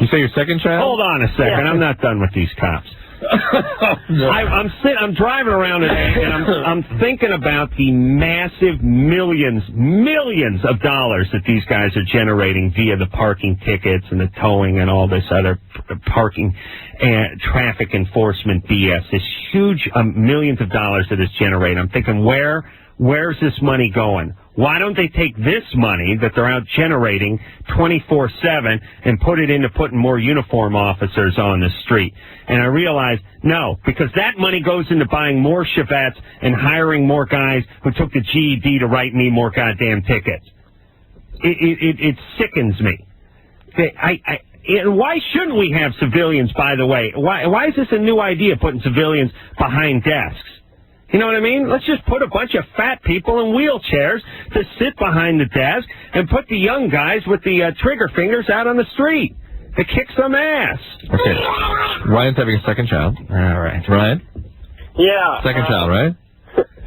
You say your second child? Hold on a second. Yeah. I'm not done with these cops. I'm driving around today, and I'm thinking about the massive millions of dollars that these guys are generating via the parking tickets and the towing and all this other parking and traffic enforcement BS. This huge millions of dollars that is generating. I'm thinking, where's this money going? Why don't they take this money that they're out generating 24/7 and put it into putting more uniform officers on the street? And I realized, no, because that money goes into buying more Chevettes and hiring more guys who took the GED to write me more goddamn tickets. It sickens me. And why shouldn't we have civilians, by the way? Why is this a new idea, putting civilians behind desks? You know what I mean? Let's just put a bunch of fat people in wheelchairs to sit behind the desk and put the young guys with the trigger fingers out on the street to kick some ass. Okay. Ryan's having a second child. All right. Ryan? Yeah. Second child, right?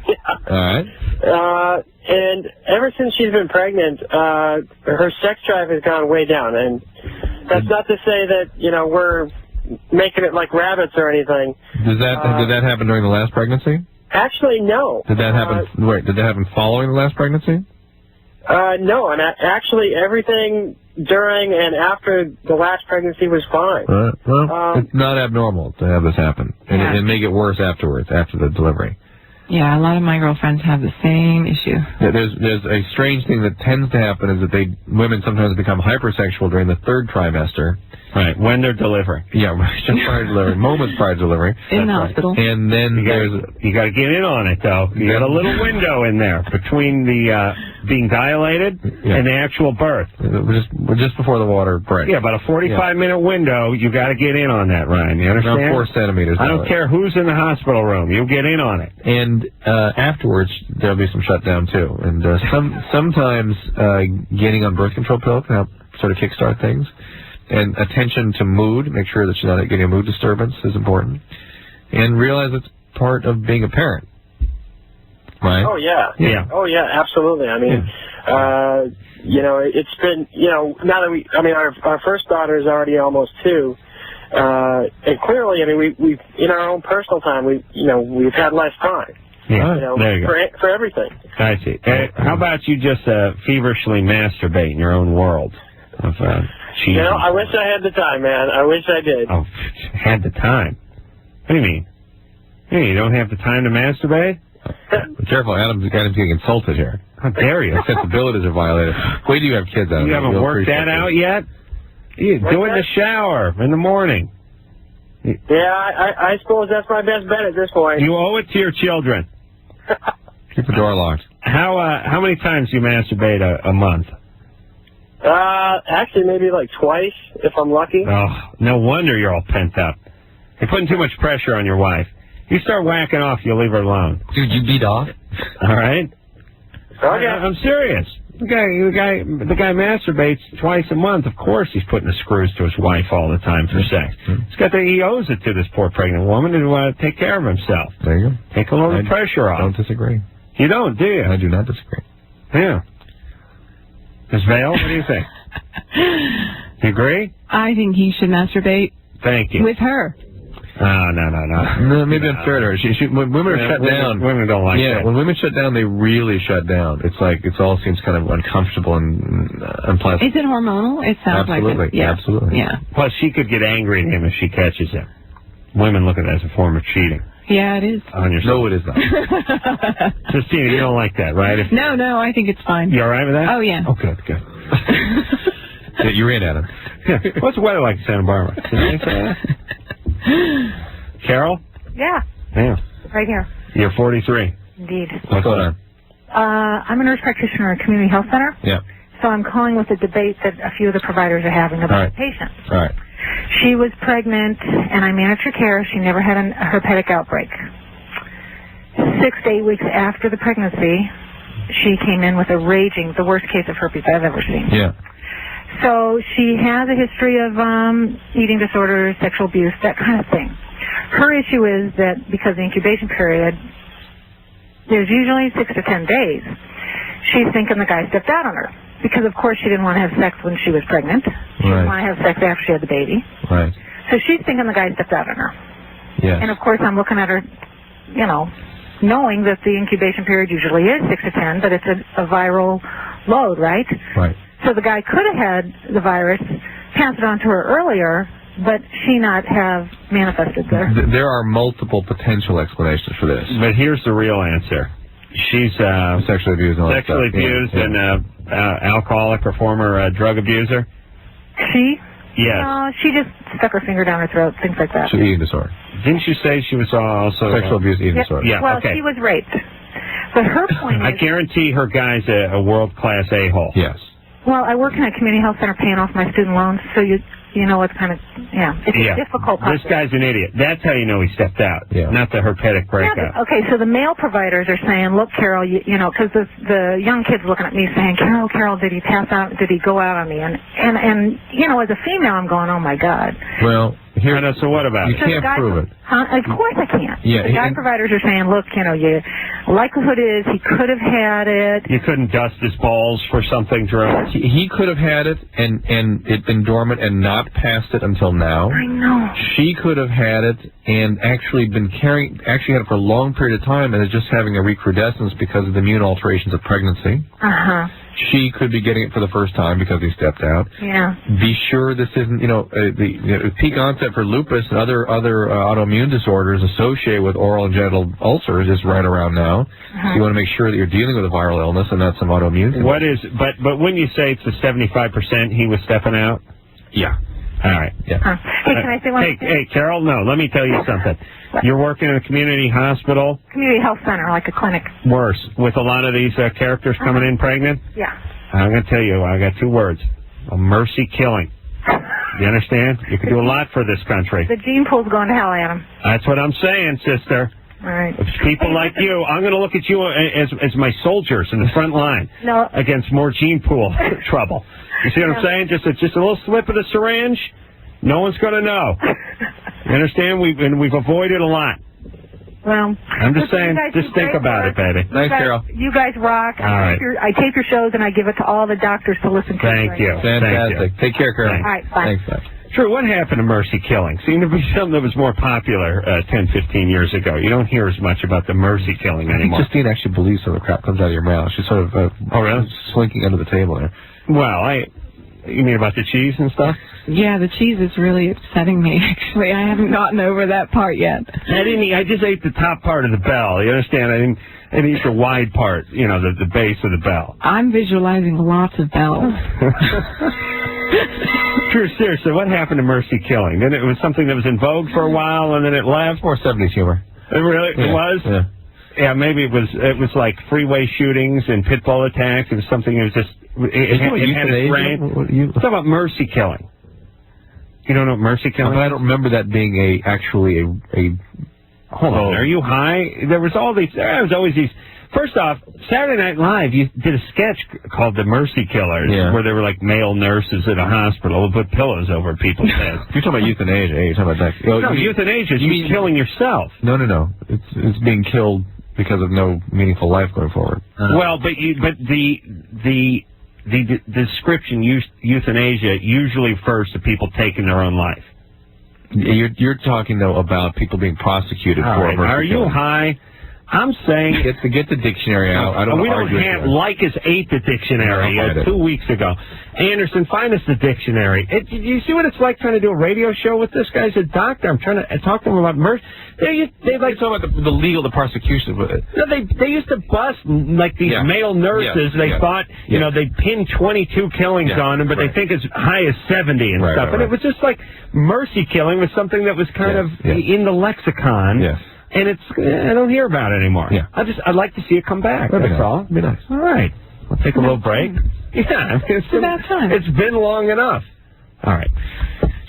Yeah. All right. And ever since she's been pregnant, her sex drive has gone way down. And that's not to say that, we're making it like rabbits or anything. Did that happen during the last pregnancy? Actually, no. Did that happen? Did that happen following the last pregnancy? No, and actually everything during and after the last pregnancy was fine. Well, it's not abnormal to have this happen, and Yeah. it may get worse afterwards, after the delivery. Yeah, a lot of my girlfriends have the same issue. There's a strange thing that tends to happen is that women sometimes become hypersexual during the third trimester. Right, when they're delivering. Yeah, just prior to delivery, moments prior to delivery. In the hospital. And then you got to get in on it, though. You got a little window in there between the being dilated and the actual birth. We're just before the water breaks. Yeah, about a 45-minute window. You got to get in on that, Ryan. You understand? Around 4 centimeters. I don't care who's in the hospital room. You get in on it. And afterwards, there'll be some shutdown too. And sometimes getting on birth control pill can help sort of kickstart things. And attention to mood, make sure that you're not getting a mood disturbance is important. And realize it's part of being a parent. Right? Oh, yeah. Yeah. Oh, yeah, absolutely. I mean, it's been, now that our first daughter is already almost 2. And clearly, we've in our own personal time, we've had less time. Yeah, there you go. For everything. I see. How about you just feverishly masturbate in your own world of cheese? I wish I had the time, man. I wish I did. Oh, had the time? What do you mean? Hey, you don't have the time to masturbate? Be careful, Adam's getting insulted here. How dare you? Sensibilities are violated. Wait till you have kids, Adam. You haven't worked that out yet? You do it in the shower in the morning. Yeah, I suppose that's my best bet at this point. You owe it to your children. Keep the door locked. How many times do you masturbate a month? Actually, maybe like twice, if I'm lucky. Oh, no wonder you're all pent up. You're putting too much pressure on your wife. You start whacking off, you'll leave her alone. Dude, you beat off? All right? Okay. I'm serious. The guy masturbates twice a month. Of course he's putting the screws to his wife all the time for sex. He owes it to this poor pregnant woman to take care of himself. There you go. Take a little pressure off. I don't disagree. You don't, do you? I do not disagree. Yeah. Ms. Vail, what do you think? You agree? I think he should masturbate. Thank you. With her. No. Maybe unfair to her. When women are shut down. Women don't like that. Yeah, when women shut down, they really shut down. It's like it all seems kind of uncomfortable and unpleasant. Is it hormonal? It sounds absolutely, like it. Yeah. Absolutely. Yeah. Plus, she could get angry at him if she catches him. Women look at that as a form of cheating. Yeah, it is. On yourself. No, it is not. Justina, you don't like that, right? No, I think it's fine. You all right with that? Oh, yeah. Oh, good. Yeah, you're in, Adam. Yeah. What's the weather like in Santa Barbara? Did I say that? Carol? Yeah, Yeah. right here. You're 43. Indeed. What's going on? I'm a nurse practitioner at a community health center. Yeah. So I'm calling with a debate that a few of the providers are having about the patient. All right. She was pregnant, and I managed her care. She never had a herpetic outbreak. 6 to 8 weeks after the pregnancy, she came in with the worst case of herpes I've ever seen. Yeah. So she has a history of eating disorders, sexual abuse, that kind of thing. Her issue is that because the incubation period, there's usually 6 to 10 days, she's thinking the guy stepped out on her. Because, of course, she didn't want to have sex when she was pregnant. She didn't want to have sex after she had the baby. Right. So she's thinking the guy stepped out on her. Yes. And, of course, I'm looking at her, knowing that the incubation period usually is 6 to 10, but it's a viral load, right? Right. So the guy could have had the virus, passed it on to her earlier, but she not have manifested there. There are multiple potential explanations for this. But here's the real answer. She's sexually abused and alcoholic or former drug abuser. She? Yes. No, she just stuck her finger down her throat, things like that. She's eating disorder. Didn't you say she was also sexual abuse, eating disorder? Yeah. Well, okay. she was raped. But her point is, I guarantee her guy's a world-class a-hole. Yes. Well, I work in a community health center paying off my student loans, so you know it's kind of, it's a difficult process. This guy's an idiot. That's how you know he stepped out, not the herpetic breakout. Yeah, okay, so the male providers are saying, look, Carol, because the young kid's looking at me saying, Carol, did he pass out? Did he go out on me? And as a female, I'm going, oh, my God. Well, here. So what about it? You can't prove it. Of course I can't. Yeah, the guy providers are saying, look, likelihood is he could have had it. You couldn't dust his balls for something, Drew. He could have had it and it been dormant and not passed it until now. I know. She could have had it and actually had it for a long period of time and is just having a recrudescence because of the immune alterations of pregnancy. Uh-huh. She could be getting it for the first time because he stepped out. Yeah. Be sure this isn't, the peak onset for lupus and other autoimmune disorders associated with oral and genital ulcers is right around now. Uh-huh. So you want to make sure that you're dealing with a viral illness and not some autoimmune condition. But when you say it's the 75% he was stepping out? Yeah. All right. Yeah. Hey, can I say one thing? Hey, Carol, no, let me tell you something. You're working in a community hospital? Community health center, like a clinic. Worse, with a lot of these characters coming in pregnant? Yeah. I'm going to tell you, I got 2 words. A mercy killing. You understand? You can do a lot for this country. The gene pool's going to hell, Adam. That's what I'm saying, sister. All right. It's people like you. I'm going to look at you as my soldiers in the front line against more gene pool trouble. You see what I'm saying? Just a little slip of the syringe. No one's going to know. You understand? We've avoided a lot. Well, I'm just saying, just think about it, baby. Thanks, Carol. You guys rock. All right. I tape your shows and I give it to all the doctors to listen to. Thank you. Fantastic. Take care, Carol. All right, bye. Thanks, bye. Drew, what happened to mercy killing? Seemed to be something that was more popular 10, 15 years ago. You don't hear as much about the mercy killing anymore. I think Justina actually believes some of the crap comes out of your mouth. She's sort of really? slinking under the table there. Well, you mean about the cheese and stuff? Yeah, the cheese is really upsetting me, actually. I haven't gotten over that part yet. I just ate the top part of the bell. You understand? I didn't eat the wide part, the base of the bell. I'm visualizing lots of bells. Drew, seriously, what happened to mercy killing? Then it was something that was in vogue for a while, and then it left? More 70s humor. It was? Yeah. Yeah, maybe it was like freeway shootings and pit bull attacks. It was something that was just... It had its brain. It's about mercy killing. You don't know what mercy killing? I don't remember that being actually a Hold on, are you high? There was always these... First off, Saturday Night Live, you did a sketch called The Mercy Killers, where there were like male nurses at a hospital who put pillows over people's heads. You're talking about euthanasia. You're talking about that. No, euthanasia is you killing yourself. No. It's being killed because of no meaningful life going forward. Well, but the description euthanasia usually refers to people taking their own life. You're talking though about people being prosecuted for murder. Are you high? I'm saying... Get the dictionary out. I don't we don't have... Lycus ate the dictionary 2 weeks ago. Anderson, find us the dictionary. You see what it's like trying to do a radio show with this guy? He's a doctor. I'm trying to talk to him about mercy. They like talking about the prosecution with it. No, they used to bust like these male nurses. They thought they'd pin 22 killings on them, but they think as high as 70 and stuff. And it was just like mercy killing was something that was kind of in the lexicon. Yes. And I don't hear about it anymore. Yeah. I'd like to see it come back. That's all. It'd be nice. All right. We'll take a little break. Yeah, it's about time. It's been long enough. All right.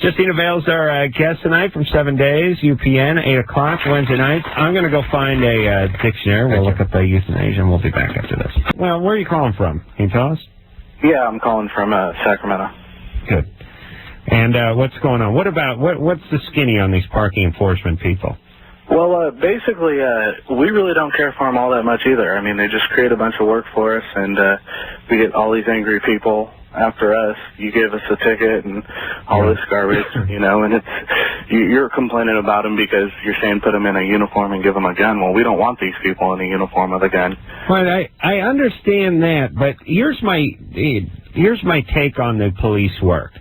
Justina Vail's our guest tonight from 7 Days, UPN, 8 o'clock, Wednesday nights. I'm going to go find a dictionary. We'll look up the euthanasia, and we'll be back after this. Well, where are you calling from? Can you tell us? Yeah, I'm calling from Sacramento. Good. And what's going on? What's the skinny on these parking enforcement people? Well, basically, we really don't care for them all that much either. I mean, they just create a bunch of work for us, and we get all these angry people after us. You give us a ticket and all this garbage, and you're complaining about them because you're saying put them in a uniform and give them a gun. Well, we don't want these people in a uniform with a gun. Right, I understand that, but here's my take on the police work.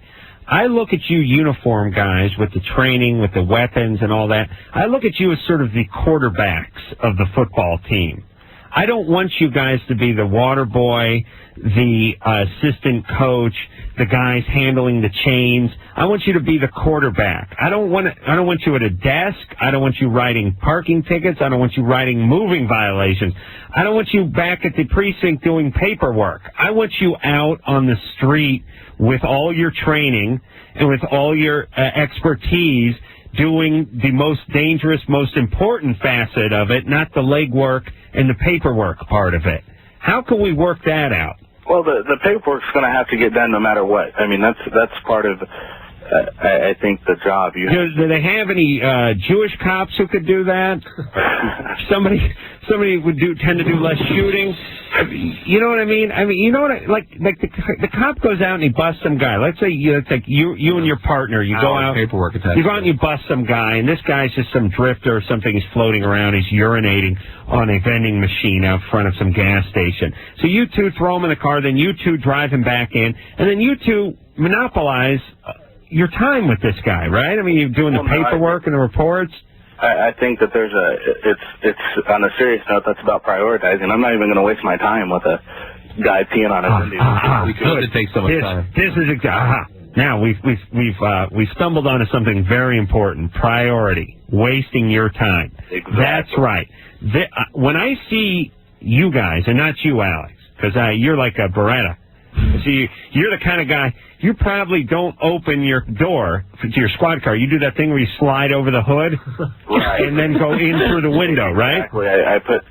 I look at you uniform guys with the training, with the weapons and all that. I look at you as sort of the quarterbacks of the football team. I don't want you guys to be the water boy, the assistant coach, the guys handling the chains. I want you to be the quarterback. I don't want you at a desk. I don't want you writing parking tickets. I don't want you writing moving violations. I don't want you back at the precinct doing paperwork. I want you out on the street with all your training and with all your expertise doing the most dangerous, most important facet of it, not the legwork and the paperwork part of it. How can we work that out? Well, the paperwork's going to have to get done no matter what. I mean, that's part of, I think, the job. Do they have any Jewish cops who could do that? Somebody would tend to do less shooting. You know what I mean? I mean, you know what? Like the cop goes out and he busts some guy. Let's say it's like you and your partner. You go out. Paperwork attached. You go out and you bust some guy, and this guy's just some drifter or something. He's floating around. He's urinating on a vending machine out front of some gas station. So you two throw him in the car. Then you two drive him back in, and then you two monopolize your time with this guy, right? I mean, you're doing the paperwork and the reports. I think that it's on a serious note, that's about prioritizing. I'm not even going to waste my time with a guy peeing on a Good. It takes so much time. This is exactly. Now we've stumbled onto something very important. Priority. Wasting your time. Exactly. That's right. When I see you guys, and not you, Alex, because you're like a Beretta. See, you're the kind of guy, you probably don't open your door to your squad car. You do that thing where you slide over the hood and then go in through the window, right? Exactly. I put,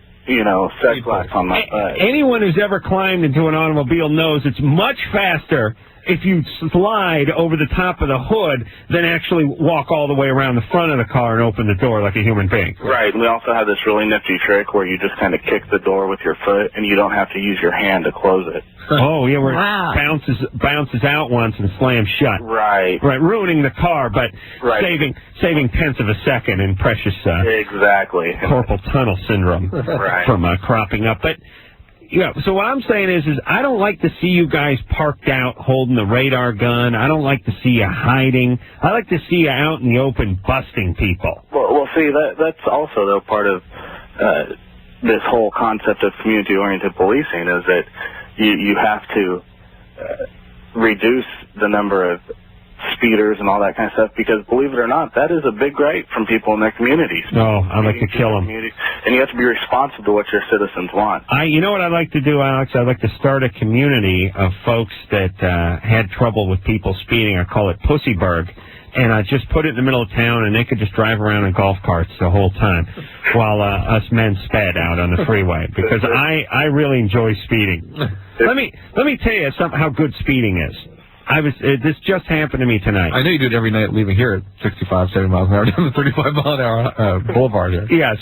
set glass on my butt. Anyone who's ever climbed into an automobile knows it's much faster if you slide over the top of the hood than actually walk all the way around the front of the car and open the door like a human being. Right. We also have this really nifty trick where you just kind of kick the door with your foot and you don't have to use your hand to close it. Oh, yeah, where it bounces out once and slams shut. Right. Right, ruining the car, but saving tenths of a second in precious exactly. carpal tunnel syndrome from cropping up. But yeah, so what I'm saying is I don't like to see you guys parked out holding the radar gun. I don't like to see you hiding. I like to see you out in the open busting people. Well, see, that's also, though, part of this whole concept of community-oriented policing is that you have to reduce the number of speeders and all that kind of stuff because, believe it or not, that is a big gripe from people in their communities. No, I'd like to kill them. And you have to be responsive to what your citizens want. You know what I'd like to do, Alex? I'd like to start a community of folks that had trouble with people speeding. I call it Pussyburg. And I just put it in the middle of town, and they could just drive around in golf carts the whole time while us men sped out on the freeway because I really enjoy speeding. Let me tell you how good speeding is. This just happened to me tonight. I know you do it every night leaving here at 65, 70 miles an hour down the 35 mile an hour boulevard here. Yes,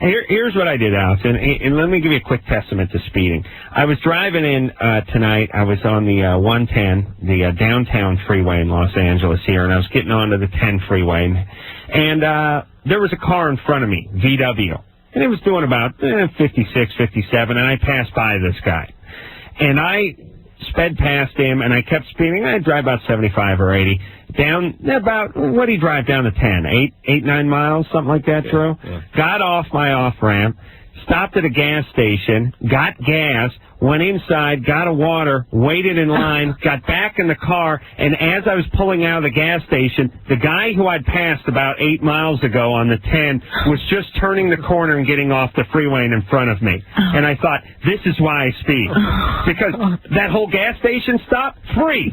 here's what I did, Alex, and let me give you a quick testament to speeding. I was driving in tonight. I was on the 110, the downtown freeway in Los Angeles here, and I was getting onto the 10 freeway, and there was a car in front of me, VW. and he was doing about 56, 57, and I passed by this guy. And I sped past him, and I kept speeding. I'd drive about 75 or 80. Down about, what did he drive down to 10? 9 miles, something like that, Drew? Yeah. Got off my off-ramp, stopped at a gas station, got gas, went inside, got a water, waited in line, got back in the car, and as I was pulling out of the gas station, the guy who I'd passed about 8 miles ago on the 10 was just turning the corner and getting off the freeway in front of me. And I thought, this is why I speed. Because that whole gas station stop, free.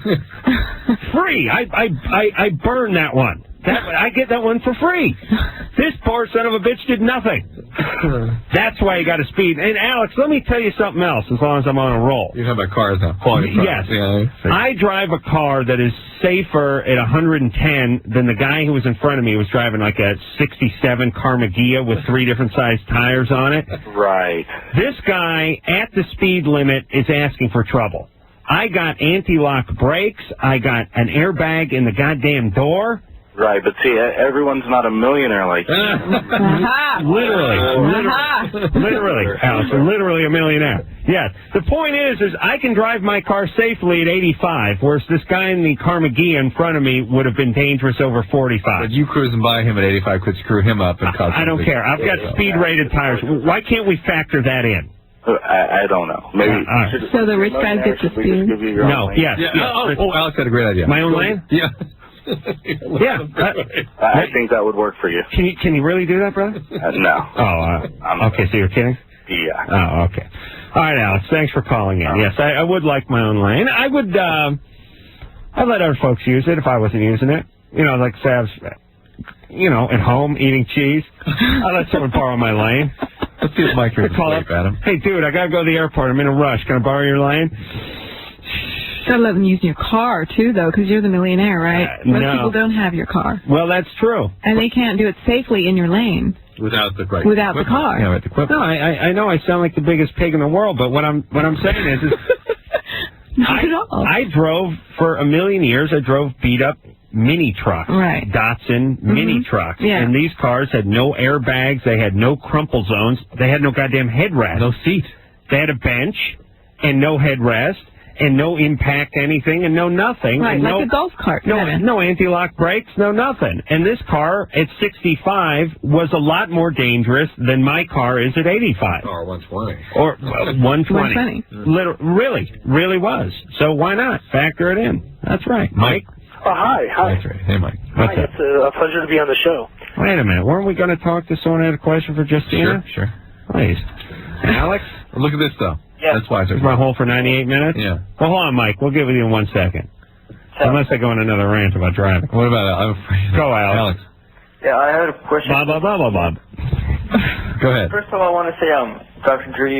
Free. I burned that one. I get that one for free. This poor son of a bitch did nothing. That's why you got to speed. And Alex, let me tell you something else. As long as I'm on a roll. You're talking about cars now. Yes. Yeah, I drive a car that is safer at 110 than the guy who was in front of me was driving like a 67 Carmagia with 3 different size tires on it. Right. This guy at the speed limit is asking for trouble. I got anti-lock brakes. I got an airbag in the goddamn door. Right, but see, everyone's not a millionaire like you. Literally, Alex, literally a millionaire. Yes. The point is I can drive my car safely at 85, whereas this guy in the Carmagia in front of me would have been dangerous over 45. But you cruising by him at 85 could screw him up and cause I don't care. I've got speed-rated tires. Why can't we factor that in? I don't know. Maybe. So the rich guys get to speed? No, yes. Oh, Alex had a great idea. My own lane? Yeah. Yeah. I think that would work for you. Can you really do that, brother? No. Okay, so you're kidding? Yeah. Oh, okay. All right, Alex, thanks for calling in. Yes, I would like my own lane. I'd let other folks use it if I wasn't using it. You know, like say I was, at home eating cheese. I'd let someone borrow my lane. Let's see if Mike can call up, Adam. Hey, dude, I got to go to the airport. I'm in a rush. Can I borrow your lane? Gotta let them use your car, too, though, because you're the millionaire, right? Most people don't have your car. Well, that's true. And they can't do it safely in your lane. Without the car. Yeah, with the equipment. No, I know I sound like the biggest pig in the world, but what I'm saying is Not at all. I drove for a million years. I drove beat-up mini trucks. Right. Datsun mini trucks. Yeah. And these cars had no airbags. They had no crumple zones. They had no goddamn headrest. No seat. They had a bench and no headrest. And no impact anything, and no nothing. Right, and like a golf cart. No anti-lock brakes, no nothing. And this car at 65 was a lot more dangerous than my car is at 85. Or 120. Or 120. Really was. So why not factor it in? That's right. Mike? Oh, hi. That's right. Hey, Mike. What's up? It's a pleasure to be on the show. Wait a minute. Weren't we going to talk to someone who had a question for Justina? Sure. Please. Alex? Look at this, though. Yeah. That's why Is my hold for 98 minutes? Yeah. Well, hold on, Mike. We'll give it in 1 second. Unless I go on another rant about driving. What about I'm afraid. Go, Alex. Yeah, I had a question. Bob. Go ahead. First of all, I want to say, Dr. Drew,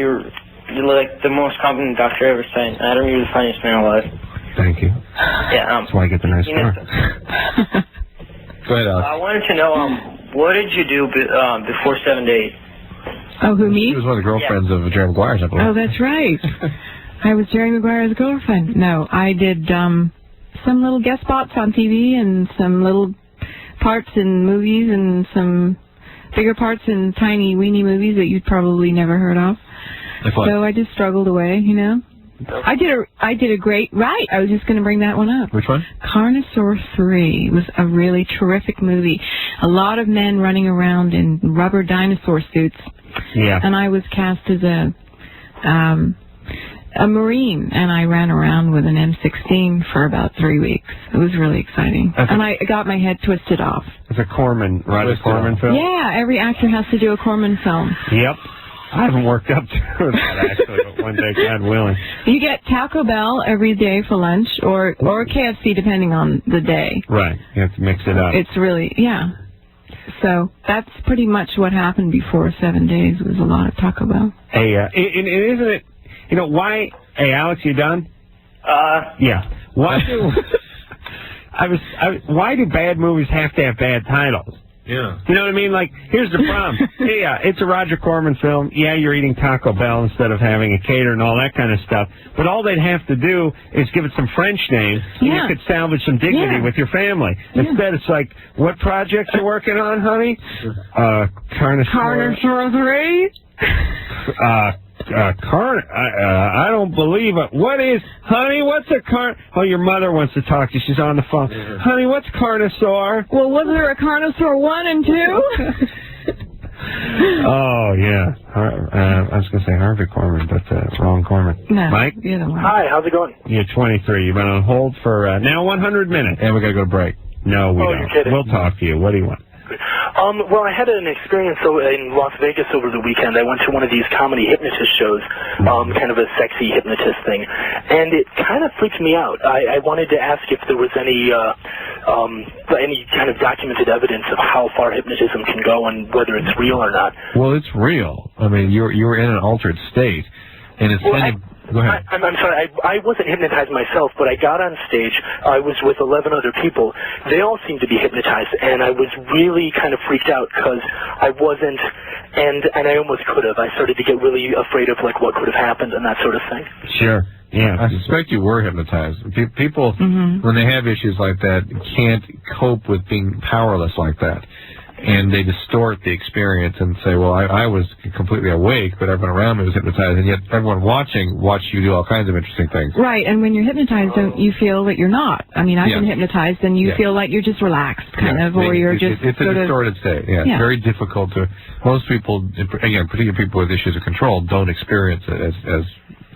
you're like the most competent doctor I ever seen. Adam, you're the funniest man alive. Thank you. Yeah. That's why I get the nice car. Go ahead, Alex. I wanted to know, what did you do before 7 days? Oh, who, me? She was one of the girlfriends of Jerry Maguire's, I believe. Oh, that's right. I was Jerry Maguire's girlfriend. No, I did some little guest spots on TV and some little parts in movies and some bigger parts in tiny, weeny movies that you'd probably never heard of. So I just struggled away, I did a great, right, I was just going to bring that one up. Which one? Carnosaur 3 was a really terrific movie. A lot of men running around in rubber dinosaur suits. Yeah. And I was cast as a Marine, and I ran around with an M16 for about 3 weeks. It was really exciting. And I got my head twisted off. It's a Roger Corman film? Yeah, every actor has to do a Corman film. Yep. I haven't worked up to that, actually, but one day, God willing. You get Taco Bell every day for lunch, or KFC, depending on the day. Right. You have to mix it up. It's really, So that's pretty much what happened before 7 days, was a lot of Taco Bell. Hey, and isn't it, why, hey, Alex, you done? Yeah. Why do, why do bad movies have to have bad titles? Yeah. You know what I mean? Like, here's the problem. Yeah, it's a Roger Corman film. Yeah, you're eating Taco Bell instead of having a cater and all that kind of stuff. But all they'd have to do is give it some French name, and you could salvage some dignity with your family. Instead, it's like, what project you working on, honey? Carnosaur 3? I don't believe it. What is, honey, what's a Oh, your mother wants to talk to you. She's on the phone. Honey, what's Carnosaur? Well, was there a Carnosaur 1 and 2? Oh, yeah. I was going to say Harvey Corman, but wrong Corman. No, Mike? Hi, how's it going? You're 23. You've been on hold for now 100 minutes. And we got to go to break. No, we don't. You're kidding. We'll talk to you. What do you want? Well, I had an experience in Las Vegas over the weekend. I went to one of these comedy hypnotist shows, kind of a sexy hypnotist thing, and it kind of freaked me out. I wanted to ask if there was any kind of documented evidence of how far hypnotism can go and whether it's real or not. Well, it's real. I mean, you were in an altered state, and it's kind of... Go ahead. I'm sorry, I wasn't hypnotized myself, but I got on stage. I was with 11 other people. They all seemed to be hypnotized, and I was really kind of freaked out because I wasn't, and I almost could have. I started to get really afraid of, like, what could have happened and that sort of thing. Sure. Yeah. I suspect you were hypnotized. People, when they have issues like that, can't cope with being powerless like that. And they distort the experience and say, well, I was completely awake, but everyone around me was hypnotized, and yet everyone watched you do all kinds of interesting things. Right, and when you're hypnotized, don't you feel that you're not? I mean, I've been hypnotized, and you feel like you're just relaxed, kind of, or you're just It's a distorted state, It's very difficult to... Most people, again, particularly people with issues of control, don't experience it as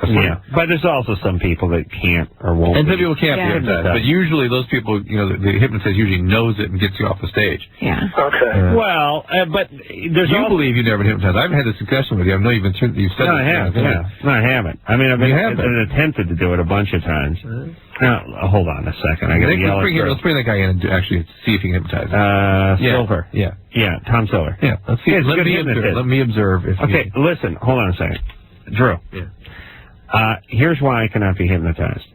but there's also some people that can't or won't. And some people can't be hypnotized. But usually those people, the hypnotist usually knows it and gets you off the stage. Yeah. Okay. Well, but there's You believe you've never been hypnotized. I've had this discussion with you. I know you've said No, I have. Yeah. No, I haven't. I mean, I've been attempted to do it a bunch of times. Now, hold on a second. I got to yell at Let's bring that guy in and actually see if he can hypnotize. Silver. Yeah, Tom Silver. Yeah. Let's see. Let me observe. Okay, listen. Hold on a second. Drew. Yeah. Here's why I cannot be hypnotized.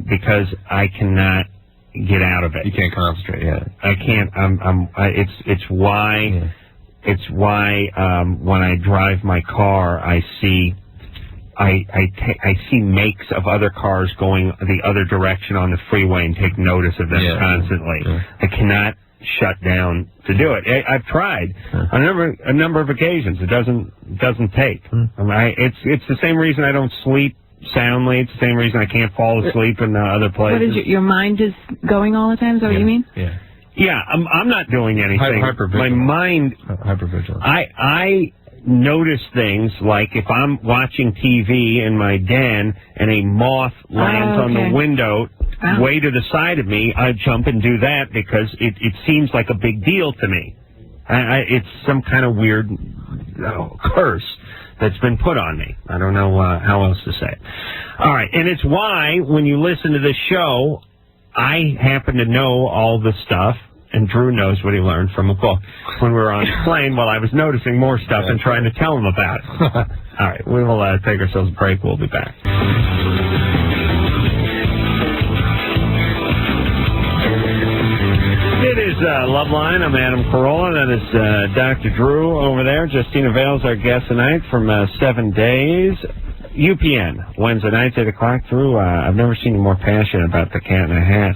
Because I cannot get out of it. You can't concentrate. Yeah. I can't. It's why. It's why when I drive my car, I see makes of other cars going the other direction on the freeway and take notice of them constantly. I cannot shut down to do it. I've tried a number of occasions. It doesn't take. It's the same reason I don't sleep soundly. It's the same reason I can't fall asleep in other places. What is your mind is going all the time? Is that what you mean? Yeah. Yeah, I'm not doing anything. My mind. Hypervigilant. I notice things like if I'm watching TV in my den and a moth lands on the window way to the side of me, I jump and do that because it seems like a big deal to me. It's some kind of weird curse that's been put on me. I don't know how else to say it. All right, and it's why when you listen to this show, I happen to know all the stuff, and Drew knows what he learned from a book when we were on the plane while I was noticing more stuff and trying to tell him about it. All right, we will take ourselves a break. We'll be back. It is Loveline. I'm Adam Carolla. That is Dr. Drew over there. Justina Vail is our guest tonight from 7 Days. UPN, Wednesday nights, 8 o'clock through. I've never seen you more passionate about the Cat in a Hat.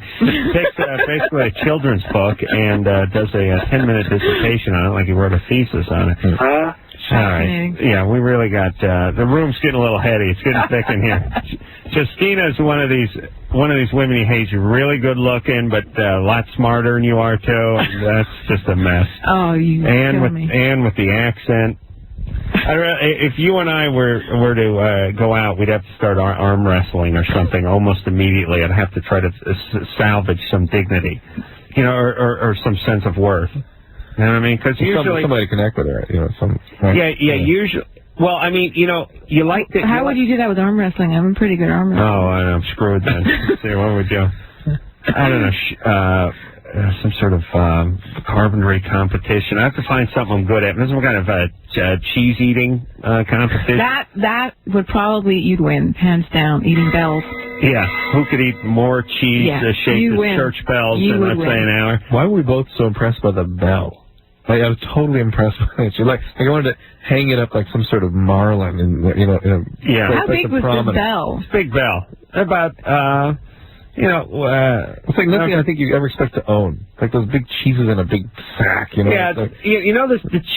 Takes basically a children's book and does a 10-minute dissertation on it, like he wrote a thesis on it. All right. Yeah, we really got the room's getting a little heady. It's getting thick in here. Justina's one of these women he hates. You're really good looking, but a lot smarter than you are too. That's just a mess. Oh, you kill me. And with the accent. If you and I were to go out, we'd have to start arm wrestling or something almost immediately. I'd have to try to salvage some dignity, or some sense of worth. You know what I mean? Because usually somebody connect with her, Usually. Well, I mean, you like to. How would you do that with arm wrestling? I'm a pretty good arm wrestler. Oh, I'm screwed then. See, what would you? I don't know. Some sort of carpentry competition. I have to find something I'm good at. There's some kind of cheese eating competition. That would probably you'd win, hands down. Eating bells. Yeah, who could eat more cheese shaped as church bells in let's say an hour? Why were we both so impressed by the bell? I was totally impressed with it. I wanted to hang it up like some sort of marlin, and How big was this bell? It's a big bell. About it's like nothing I think you ever expect to own. Like those big cheeses in a big sack, Yeah, the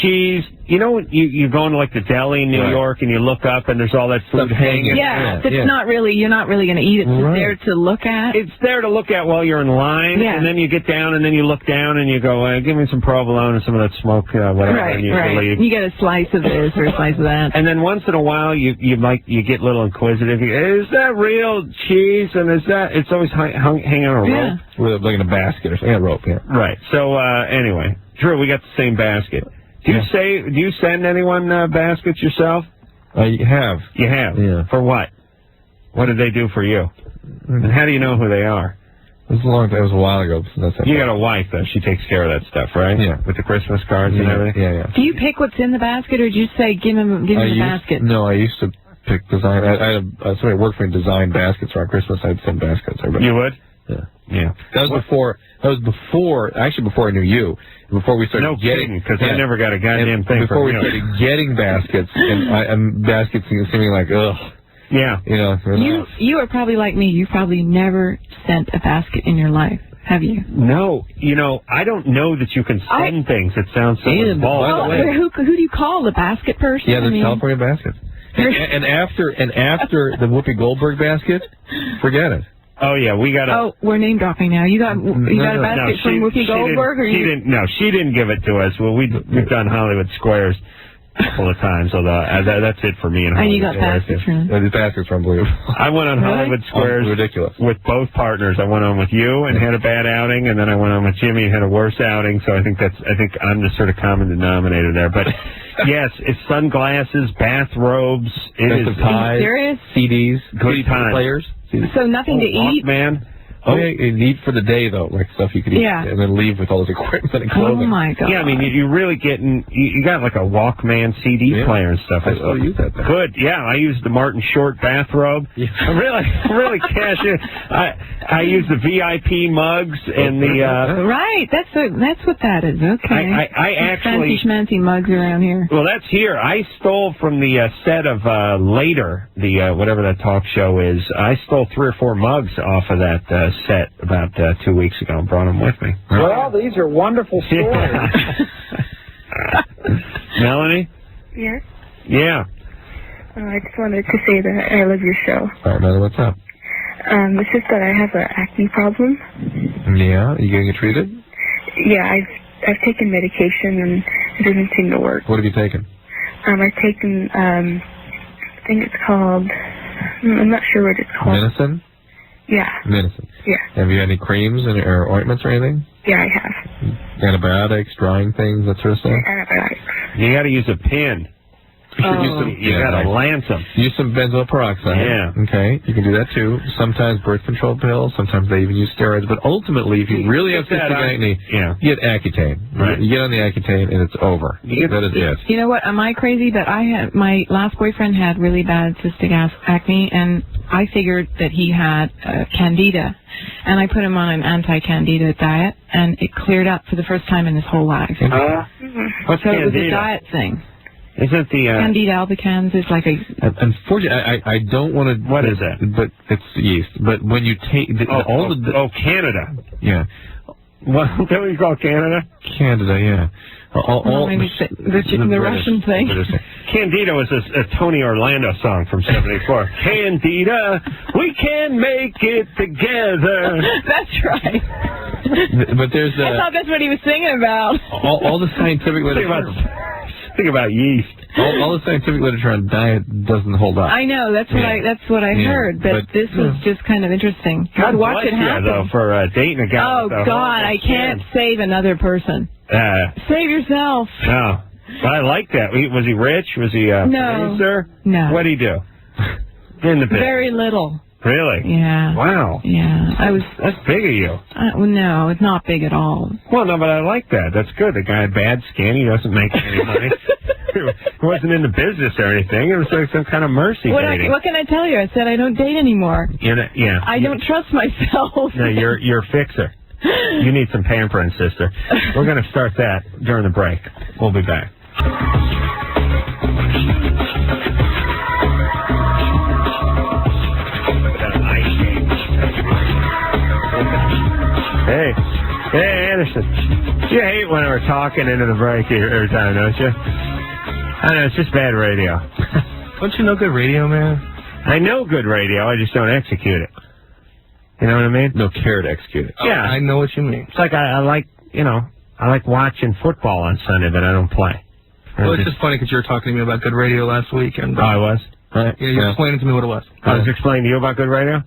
cheese. You go into like the deli in New York and you look up and there's all that food hanging. Yeah, you're not really going to eat it. It's there to look at. It's there to look at while you're in line, and then you get down and then you look down and you go, give me some provolone and some of that smoke, whatever. Right, and you right. You get a slice of this or a slice of that. And then once in a while you get a little inquisitive. Is that real cheese? And it's always hanging on a rope. With like in a basket or something. Yeah, rope, yeah. Right. So, anyway, Drew, we got the same basket. Do you send anyone baskets yourself? You have. You have? Yeah. For what? What did they do for you? And how do you know who they are? It was a while ago. You got a wife, though. She takes care of that stuff, right? Yeah. With the Christmas cards and everything? Yeah. Do you pick what's in the basket, or do you say, give him the basket? No, I used to pick design. I had somebody worked for me design baskets around Christmas. I'd send baskets. You would? Yeah. That was before I knew you. Before we started getting, because I never got a goddamn thing. Before we started getting baskets, and baskets seeming like ugh. Yeah. You are probably like me. You've probably never sent a basket in your life, have you? No. I don't know that you can send things. It sounds so involved. Who do you call, the basket person? Yeah, there's California baskets. And after the Whoopi Goldberg basket, forget it. Oh yeah, we got Oh, we're name dropping now. You got a basket from Whoopi Goldberg, or you? She didn't give it to us. Well, we've done Hollywood Squares a couple of times, although that's it for me. And you got baskets from? The baskets are unbelievable. I went on Hollywood Squares ridiculous with both partners. I went on with you and had a bad outing, and then I went on with Jimmy and had a worse outing. So I think I'm the sort of common denominator there. But yes, it's sunglasses, bathrobes. It is ties, serious? CDs, good times. Players. So nothing to eat? Man. Oh, yeah, you eat for the day, though, like stuff you could eat, and then leave with all this equipment and clothing. Oh, my God. Yeah, I mean, you're really getting, you got like a Walkman CD player and stuff. I still use that thing. Good, yeah, I use the Martin Short bathrobe. Yeah. Really cash in. I use the VIP mugs and the... Right, that's what that is, okay. I actually... Fancy schmancy mugs around here. Well, that's here. I stole from the set of Later, the whatever that talk show is, I stole 3 or 4 mugs off of that set about 2 weeks ago and brought them with me. Well, these are wonderful stories. Melanie? Yes? Yeah. I just wanted to say that I love your show. All right, Melanie, what's up? It's just that I have an acne problem. Yeah? Are you getting it treated? Yeah, I've taken medication and it doesn't seem to work. What have you taken? I've taken, I think it's called, I'm not sure what it's called. Medicine? Yeah. Medicine. Yeah. Have you had any creams or ointments or anything? Yeah, I have. Antibiotics, drying things, that sort of stuff? Antibiotics. You got to use a pin. You got to lance them. Use some benzoyl peroxide. Yeah. Okay. You can do that too. Sometimes birth control pills. Sometimes they even use steroids. But ultimately, if you really have cystic acne, you get Accutane. Right. You get on the Accutane and it's over. That is it. You know what? Am I crazy? But my last boyfriend had really bad cystic acne, and I figured that he had candida, and I put him on an anti-candida diet, and it cleared up for the first time in his whole life. What's so candida? It was a diet thing. Isn't the Candida albicans is like a... Unfortunately, I don't want to... What is that? But it's yeast. But when you take... Canada. Yeah. What do you call Canada? Canada, yeah. Maybe the Russian thing. Candida was a Tony Orlando song from '74. Candida, we can make it together. That's right. But there's I thought that's what he was singing about. All the scientific literature... Think about yeast. All the scientific literature on diet doesn't hold up. I know, that's what I heard, but this was just kind of interesting. God watch it happen. Though, for dating a guy. Oh, God, I can't save another person. Save yourself. No. But I like that. Was he rich? Was he a producer? No. What did he do? In the business. Very little. Really? Yeah. Wow. Yeah. That's big of you. Well, no, it's not big at all. Well, no, but I like that. That's good. The guy had bad skin. He doesn't make any money. He wasn't in the business or anything. It was like some kind of mercy dating. What can I tell you? I said I don't date anymore. Yeah. I don't trust myself. No, you're a fixer. You need some pampering, sister. We're going to start that during the break. We'll be back. Hey, Anderson. You hate when we're talking into the break every time, don't you? I know, it's just bad radio. Don't you know good radio, man? I know good radio, I just don't execute it. You know what I mean? No care to execute it. Yeah. I know what you mean. It's like I like watching football on Sunday, but I don't play. Well, it's just funny because you were talking to me about good radio last week. And, I was? Yeah, you were explaining to me what it was. I was explaining to you about good radio?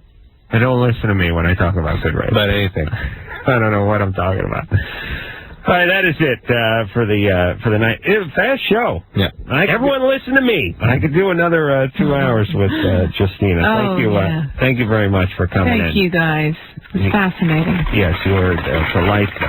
And don't listen to me when I talk about good radio. About anything. I don't know what I'm talking about. All right, that is it for the night. It was a fast show. Yeah. Everyone listen to me. I could do another 2 hours with Justina. Oh, Thank you. yeah. Thank you very much for coming in. Thank you, guys. It was fascinating. Yes, you were delightful.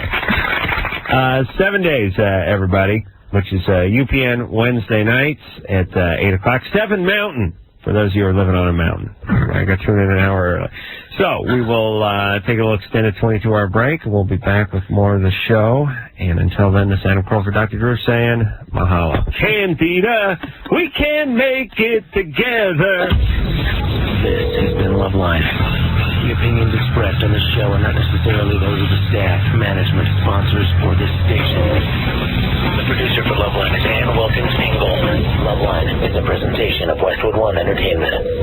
7 days, everybody, which is UPN Wednesday nights at 8 o'clock. 7 Mountain, for those of you who are living on a mountain. I got tuned in an hour early. So we will take a little extended 22-hour break. We'll be back with more of the show. And until then, this is Adam Crawford, Dr. Drew saying, mahalo. Candida, we can make it together. This has been Loveline. The opinions expressed on this show are not necessarily those of the staff, management, sponsors, or this station. The producer for Loveline is Ann Wilkins Engel. Loveline is a presentation of Westwood One Entertainment.